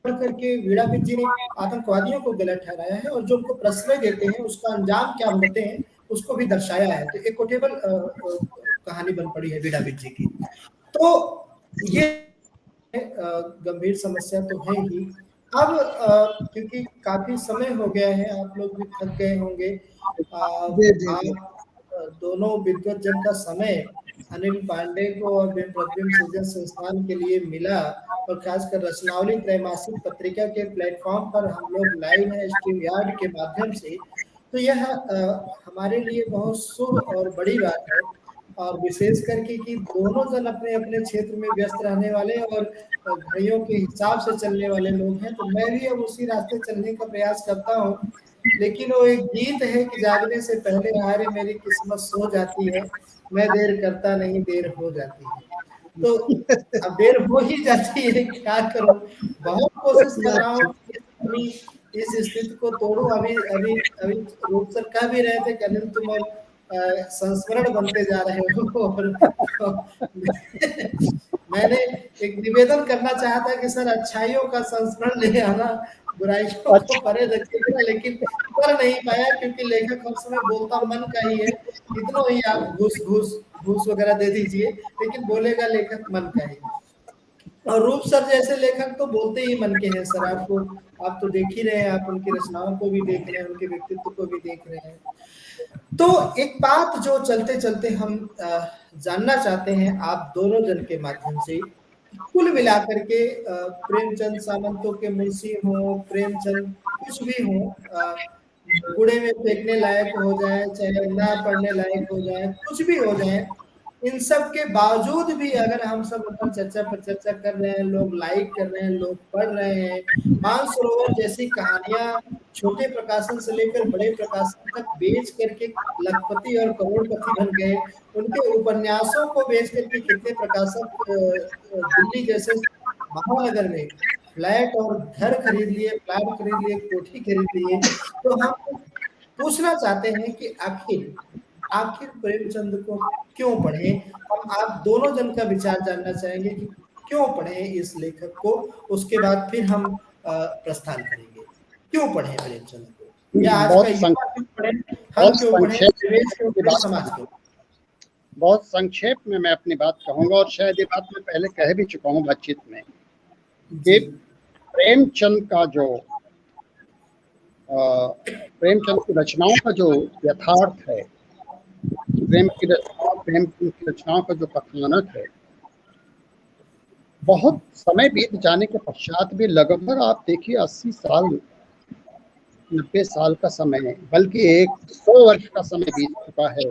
करके वीड़ा बिज जी ने आतंकवादियों को गलत ठहराया है और जो उनको प्रश्रय देते हैं उसका अंजाम क्या होते हैं उसको भी दर्शाया है। तो एक कोटेबल कहानी बन पड़ी है वीड़ा बिज जी की। तो ये गंभीर समस्या तो है ही। अब क्योंकि काफी समय हो गया है, आप लोग भी थक गए होंगे। जी जी जी। आप दोनों विद्वत जन का समय अनिल पांडे को और प्रतिबिंब सृजन संस्थान के लिए मिला, और खासकर रचनावली त्रैमासिक पत्रिका के प्लेटफॉर्म पर हम लोग लाइव हैं स्ट्रीमयार्ड के माध्यम से, तो यह हमारे लिए बहुत शुभ और बड़ी बात है। और विशेष करके कि दोनों जन अपने अपने क्षेत्र में व्यस्त रहने वाले और घड़ियों के हिसाब से चलने वाले लोग हैं, तो मैं भी अब उसी रास्ते चलने का प्रयास करता हूँ। लेकिन वो एक गीत है कि जागने से पहले हारे मेरी किस्मत सो जाती है, मैं देर करता नहीं देर हो जाती है। तो अब देर हो ही जाती है, क्या करूं। बहुत कोशिश कर रहा हूँ कि इस स्थिति को तोड़ूं। अभी अभी अभी रूप सर कह भी रहे थे कि अनिल तुम अब संस्मरण बनते जा रहे हो। और मैंने एक निवेदन करना चाहा था कि सर अच्छाइयों का संस्मरण ले आना, बुराइयों को परे रखिएगा, लेकिन कर नहीं पाया क्योंकि लेखक हर समय बोलता मन का ही है। इतना ही आप घूस घूस घूस वगैरह दे दीजिए, लेकिन बोलेगा लेखक मन का ही। और रूप सर जैसे लेखक तो बोलते ही मन के हैं सर। आपको आप तो देख ही रहे हैं, आप उनकी रचनाओं को भी देख रहे हैं, उनके व्यक्तित्व को भी देख रहे हैं। तो एक बात जो चलते चलते हम जानना चाहते हैं आप दोनों जन के माध्यम से, कुल मिलाकर के प्रेमचंद सामंतों के मुंशी हो, प्रेमचंद कुछ भी हो, कूड़े में फेंकने लायक हो जाए चाहे ना पढ़ने लायक हो जाए, कुछ भी हो जाए, इन सब के बावजूद भी अगर हम सब ऊपर चर्चा पर चर्चा कर रहे हैं, लोग लाइक कर रहे हैं, लोग पढ़ रहे हैं, मानसरोवर जैसी कहानियां छोटे प्रकाशन से लेकर बड़े प्रकाशन तक बेच करके लखपति और करोड़पति बन गए, उनके उपन्यासों को बेच करके कितने प्रकाशक दिल्ली जैसे महानगर में फ्लैट और घर खरीद लिए, प्लाट खरीद लिए, कोठी खरीद लिए। तो हम पूछना चाहते हैं कि आखिर आखिर प्रेमचंद को क्यों पढ़े। हम आप दोनों जन का विचार जानना चाहेंगे कि क्यों पढ़े इस लेखक को, उसके बाद फिर हम प्रस्थान करेंगे। क्यों पढ़े प्रेमचंद को, या आज का युवा क्यों पढ़े, हम क्यों पढ़े, देश क्यों पढ़े, समाज क्यों। बहुत संक्षेप में मैं अपनी बात कहूंगा, और शायद ये बात मैं पहले कह भी चुका हूँ बातचीत में, कि प्रेमचंद का जो प्रेमचंद की रचनाओं का जो यथार्थ है, प्रेमचंद की रचनाओं का जो कथानक है, बहुत समय बीत जाने के पश्चात भी, लगभग आप देखिए 80 साल 90 साल का समय, बल्कि 100 वर्ष का समय बीत चुका है।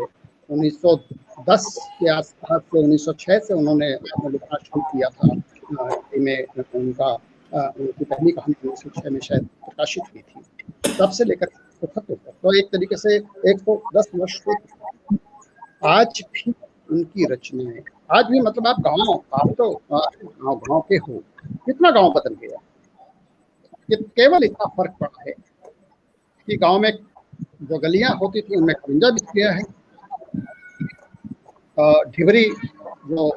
1910 के आसपास से 1906 से उन्होंने लिखना शुरू किया था। में उनकी पहली कहानी 1906 में शायद प्रकाशित हुई थी। तब से लेकर तो एक तरीके से 110 वर्ष को आज भी उनकी रचनाएं, आज भी मतलब आप तो गांव के हो, कितना गांव बदल गया, केवल इतना फर्क पड़ा है कि गांव में जो गलियां होती थी उनमें खरिंजा बिछ गया है, ढिबरी जो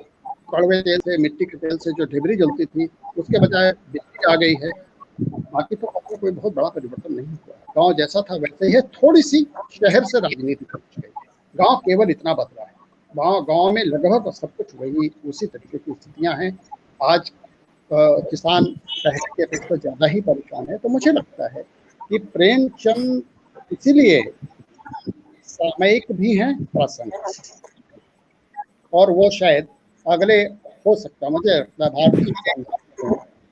कड़वे तेल से, मिट्टी के तेल से जो ढिबरी जलती थी, उसके बजाय बिजली आ गई है। बाकी तो कोई बहुत बड़ा परिवर्तन नहीं हुआ, गांव जैसा था वैसे ही है। थोड़ी सी शहर से राजनीति पहुंच गई, गांव केवल इतना बदला है। गांव में लगभग सब कुछ वही उसी तरीके की स्थितियां हैं। आज किसान पहले के अपेक्षा ज्यादा ही परेशान है। तो मुझे लगता है कि प्रेमचंद इसीलिए सामयिक भी हैं, प्रासंगिक, और वो शायद अगले, हो सकता मुझे भारतीय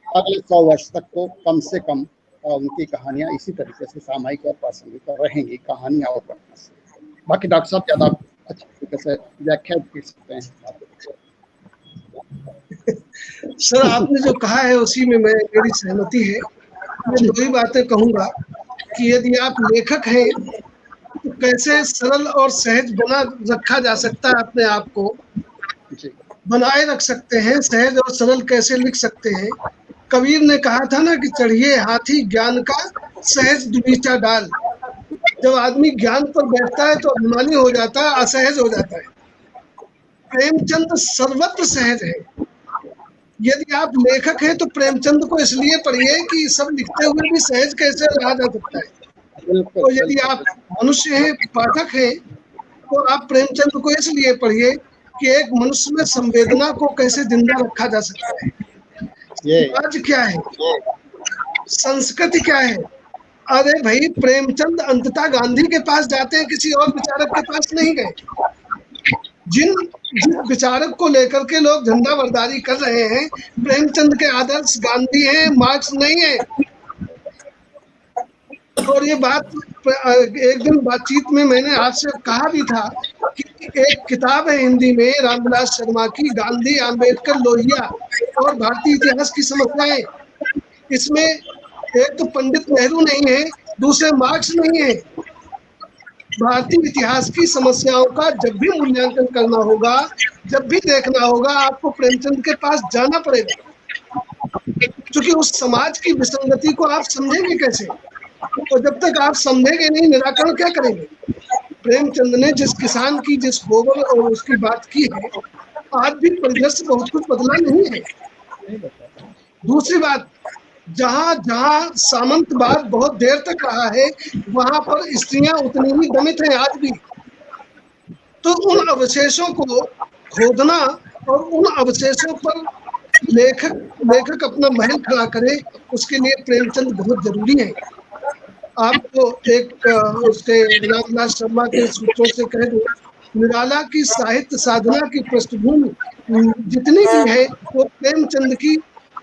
अगले 100 वर्ष तक तो कम से कम उनकी कहानियाँ इसी तरीके से सामयिक और प्रासंगिक रहेंगी, कहानियाँ और उपन्यास। बाकी डॉक्टर साहब ज़्यादा अच्छी तरीके से व्याख्या कर सकते हैं। सर आपने जो कहा है उसी में मेरी सहमति है। मैं दो ही बातें कहूँगा कि यदि आप लेखक हैं तो कैसे सरल और सहज बना रखा जा सकता है, अपने आप को जी बनाए रख सकते हैं, सहज और सरल कैसे लिख सकते हैं। कबीर ने कहा था ना कि चढ़िए हाथी ज्ञान का सहज दुबीचा डाल। जब आदमी ज्ञान पर बैठता है तो अभिमानी हो जाता है, असहज हो जाता है। प्रेमचंद सर्वत्र सहज है। यदि आप लेखक हैं तो प्रेमचंद को इसलिए पढ़िए कि सब लिखते हुए भी सहज कैसे रहा जा सकता है। बिल्कुल। तो यदि आप मनुष्य हैं, पाठक हैं, तो आप प्रेमचंद को इसलिए पढ़िए कि एक मनुष्य में संवेदना को कैसे जिंदा रखा जा सकता है। समाज क्या है, संस्कृति क्या है। अरे भाई, प्रेमचंद अंततः गांधी के पास जाते हैं, किसी और विचारक के पास नहीं गए। जिस विचारक को लेकर के लोग झंडा बरदारी कर रहे हैं, प्रेमचंद के आदर्श गांधी हैं, मार्क्स नहीं है। और ये बात एक दिन बातचीत में मैंने आपसे कहा भी था कि एक किताब है हिंदी में रामविलास शर्मा की, गांधी, आम्बेडकर, लोहिया और भारतीय इतिहास की समस्याएं। इसमें एक तो पंडित नेहरू नहीं है, दूसरे मार्क्स नहीं है। भारतीय इतिहास की समस्याओं का जब भी मूल्यांकन करना होगा, जब भी देखना होगा, आपको प्रेमचंद के पास जाना पड़ेगा, क्योंकि उस समाज की विसंगति को आप समझेंगे कैसे, और जब तक आप समझेंगे नहीं, निराकरण क्या करेंगे। प्रेमचंद ने जिस किसान की, जिस गोबर और उसकी बात की है, आज भी परिदृश्य बहुत कुछ बदला नहीं है। दूसरी बात, जहां जहां सामंतवाद बहुत देर तक रहा है, वहां पर स्त्रियां उतनी ही दमित हैं आज भी। तो उन अवशेषों को खोदना और उन अवशेषों पर लेखक अपना महल खड़ा करे, उसके लिए प्रेमचंद बहुत जरूरी है। आपको एक उसके रामविलास शर्मा के सूत्रों से कह दूं, निराला की साहित्य साधना की पृष्ठभूमि जितनी भी है वो प्रेमचंद की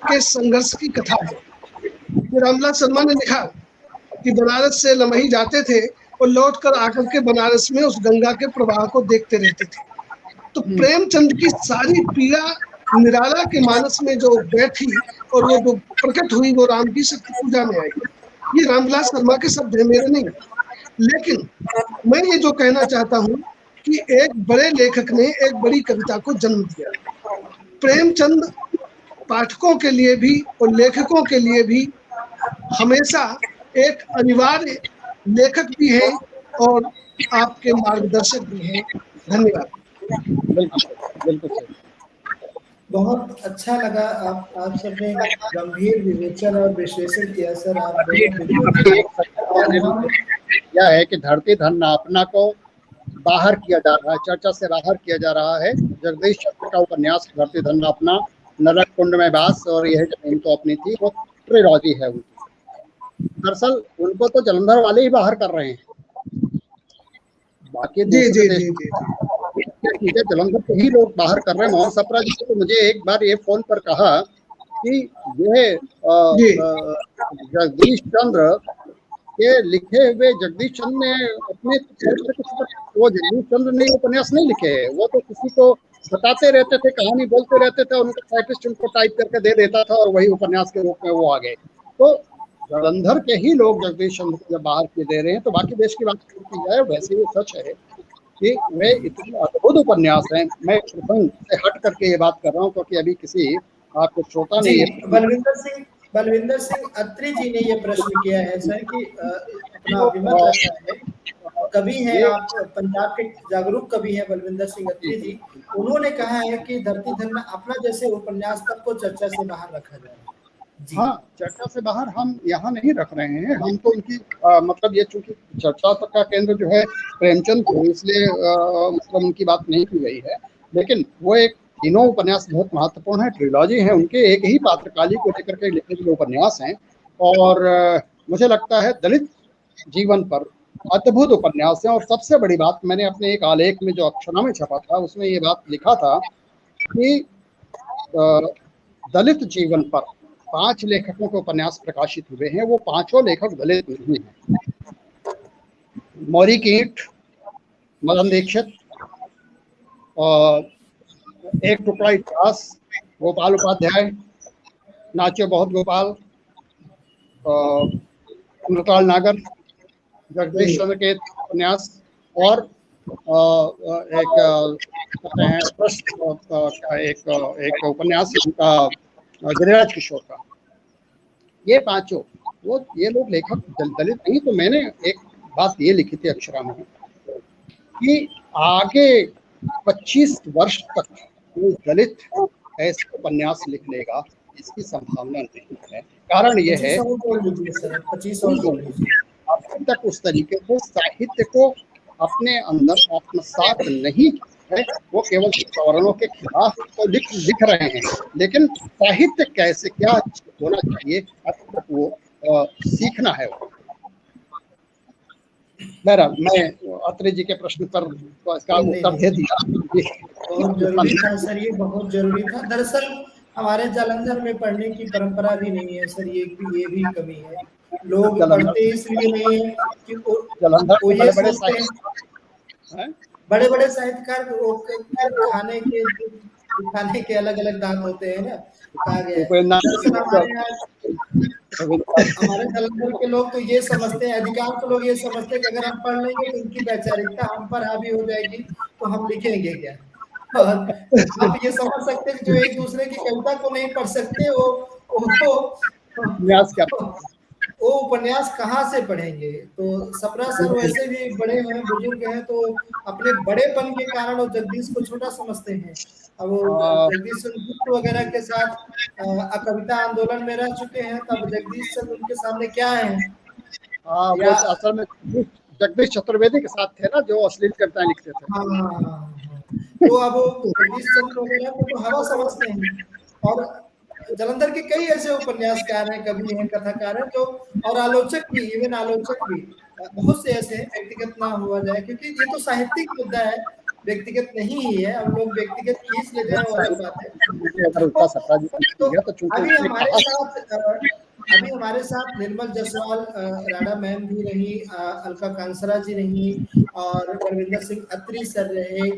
के संघर्ष की कथा है। रामविलास शर्मा ने लिखा कि बनारस से लमही जाते थे और लौटकर आकर के बनारस में उस गंगा के प्रवाह को देखते रहते थे। तो प्रेमचंद की सारी पीड़ा निराला के मानस में जो बैठी और वो जो प्रकट हुई, वो राम की शक्ति पूजा में आई। ये रामविलास शर्मा के शब्द है, मेरे नहीं। लेकिन मैं ये जो कहना चाहता हूँ कि एक बड़े लेखक ने एक बड़ी कविता को जन्म दिया। प्रेमचंद पाठकों के लिए भी और लेखकों के लिए भी हमेशा एक अनिवार्य लेखक भी है और आपके मार्गदर्शक भी हैं। धन्यवाद। बिल्कुल बहुत अच्छा लगा आप सबने गंभीर विवेचन और विश्लेषण किया सर। आप यह है कि धरती धन नापना को बाहर किया जा रहा है, चर्चा से बाहर किया जा रहा है। जगदीश चंद्र का उपन्यास धरती धन नापना, नरक कुंड में बास और यह जमीन तो अपनी थी, वो ट्रिलॉजी है उनकी। दरअसल उनको तो जलंधर वाले ही बाहर कर रहे हैं, बाकी चीजें जलंधर के ही लोग बाहर कर रहे हैं। मोहन सप्रा जी तो मुझे एक बार ये फोन पर कहा कि यह जगदीश चंद्र के लिखे हुए, जगदीश चंद्र ने अपने वो जगदीश चंद्र ने उपन्यास नहीं लिखे, वो तो किसी को बताते रहते थे, कहानी बोलते रहते थे, उनका टाइपिस्ट उनको टाइप करके दे देता था और वही उपन्यास के रूप में वो आ गए। तो जलंधर के ही लोग जगदीश चंद्र को जब बाहर के दे रहे हैं, तो बाकी देश की बात की जाए, वैसे ही सच है कि वे इतने अद्भुत उपन्यास हैं। मैं प्रसंग से हट करके ये बात कर रहा हूँ क्योंकि अभी किसी आपको श्रोता ने बलविंदर सिंह अत्री जी ने ये प्रश्न किया है सर कि अपना अभिमत रखा है। कवि हैं आप, पंजाब के जागरूक कवि हैं बलविंदर सिंह अत्री जी। उन्होंने कहा है कि धरती धन अपना जैसे उपन्यास तक को चर्चा से बाहर रखा जाए। हाँ, चर्चा से बाहर हम यहाँ नहीं रख रहे हैं, हम तो उनकी मतलब ये चूंकि चर्चा तक का केंद्र जो है प्रेमचंद को, इसलिए मतलब उनकी बात नहीं की गई है। लेकिन वो एक तीनों उपन्यास बहुत महत्वपूर्ण है, ट्रिलॉजी है उनके, एक ही पात्रकाली को लेकर के लिखे गए उपन्यास हैं। और मुझे लगता है दलित जीवन पर अद्भुत उपन्यास है। और सबसे बड़ी बात, मैंने अपने एक आलेख में जो अक्षरा में छपा था उसमें ये बात लिखा था कि दलित जीवन पर 5 लेखकों के उपन्यास प्रकाशित हुए हैं, वो पांचों लेखक दलित नहीं हैं। मौरी कीट, मदन दीक्षित, और एक टुकड़ा इतिहास गोपाल उपाध्याय, नाचे बहुत गोपाल, अमृतलाल नागर, जगदीश चंद्र के उपन्यास, और एक कहते हैं एक उपन्यास उनका गिरिराज किशोर का। ये पांचों ये लोग लेखक दलित नहीं। तो मैंने एक बात ये लिखी थी अक्षरा में कि आगे 25 वर्ष तक कोई दलित ऐसे उपन्यास लिख लेगा, इसकी संभावना नहीं है। कारण ये है अभी तक उस तरीके से साहित्य को अपने अंदर आत्मसात नहीं है। वो केवल सवर्णों के खिलाफ तो लिख रहे हैं, लेकिन साहित्य कैसे क्या होना चाहिए अभी तक वो सीखना है। बहरहाल मैं अत्रे जी के प्रश्न पर इसका उत्तर दे दिया। बहुत जरूरी था सर, ये बहुत जरूरी था। दरअसल हमारे जालंधर में पढ़ने की परंपरा भी नहीं है सर, ये भी कमी है। लोग पढ़ते इसलिए नहीं है कि बड़े बड़े साहित्यकार खाने के अलग अलग दांत होते हैं ना, कहा गया। हमारे जालंधर के लोग तो ये समझते हैं, अधिकांश लोग ये समझते हैं कि अगर हम पढ़ लेंगे तो इनकी वैचारिकता हम पर हावी हो जाएगी, तो हम लिखेंगे क्या। और आप ये समझ सकते हैं कि जो एक दूसरे की कविता को नहीं पढ़ सकते वो उपन्यास कहाँ से पढ़ेंगे। तो सपना सर वैसे भी बड़े हैं, बुजुर्ग हैं, तो अपने बड़ेपन के कारण वो जगदीश को छोटा समझते हैं। अब वो जगदीश चंद्र वगैरह के साथ कविता आंदोलन में रह चुके हैं, तब जगदीश चंद्र उनके सामने क्या है। वो असल में जगदीश चतुर्वेदी के साथ थे ना, जो अश्लील कविताएं लिखते थे। तो अब जगदीश चंद्र वगैरह को तो हवा समझते हैं। और जालंधर के कई ऐसे उपन्यासकार हैं, कवि हैं, कथाकार हैं, जो और आलोचक भी, इवन आलोचक भी बहुत से ऐसे हैं। व्यक्तिगत ना हुआ जाए, क्योंकि ये तो साहित्यिक मुद्दा है, व्यक्तिगत नहीं ही है। हम लोग व्यक्तिगत खींच लेते हैं, वो अलग बात है। तो अभी हमारे साथ निर्मल जसवाल राणा मैम भी रही, अलका कांसरा जी रही, और परविंदर सिंह अत्री सर रहे।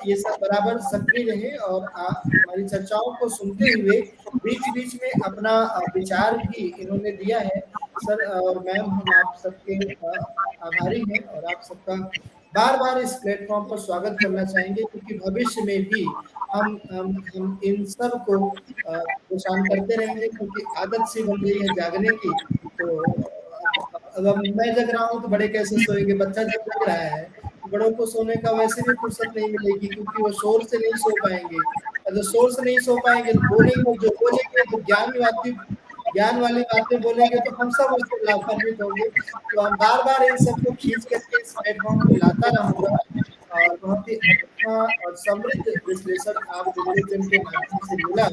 ये सब बराबर सक्रिय रहे और हमारी चर्चाओं को सुनते हुए बीच बीच में अपना विचार भी इन्होंने दिया है। सर और मैम, हम आप सबके आभारी हैं और आप सबका बार बार इस प्लेटफॉर्म पर स्वागत करना चाहेंगे, क्योंकि भविष्य में भी हम इन सब को परेशान करते रहेंगे, क्योंकि आदत सी बन गई है जागने की। तो अगर मैं जग रहा हूँ तो बड़े कैसे सोएंगे। बच्चा जब जग रहा है, बड़ों को सोने का वैसे भी फुर्सत नहीं मिलेगी, क्योंकि वो शोर से नहीं सो पाएंगे। अगर शोर से नहीं सो पाएंगे तो बोलेंगे तो ज्ञान वाली बातें बोलेंगे, तो हम सब उससे लाभान्वित होंगे। तो हम बार बार इन सबको खींच करके इस प्लेटफॉर्म पे लाता रहूंगा। और बहुत ही अच्छा और समृद्ध विश्लेषण आप टेलीविजन के माध्यम से मिला,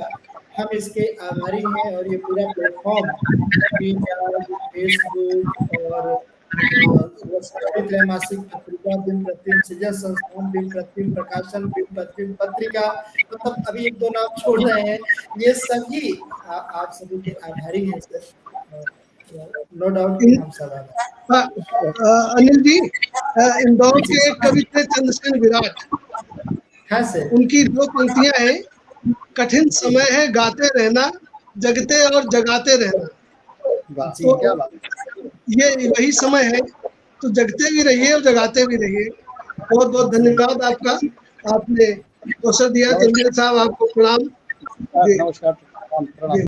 हम इसके आभारी हैं। और ये पूरा प्लेटफॉर्म फेसबुक और त्रैमासिक पत्रिका, दिन प्रतिदिन सृजन संस्थान, दिन प्रतिदिन प्रकाशन, दिन प्रतिदिन पत्रिका, मतलब अभी 1-2 नाम छोड़ रहे हैं, ये सभी आप सभी के आभारी हैं सर। नो डाउट हम सब। अनिल जी, इंदौर के एक कवि थे चंद्रसेन विराट। हाँ सर। उनकी 2 पंक्तियां हैं, कठिन समय है गाते रहना, जगते और जगाते रहना। तो क्या बात, ये वही समय है, तो जगते भी रहिए और जगाते भी रहिए। बहुत बहुत धन्यवाद आपका, आपने अवसर दिया। चंद्र साहब, आपको प्रणाम। नमस्कार।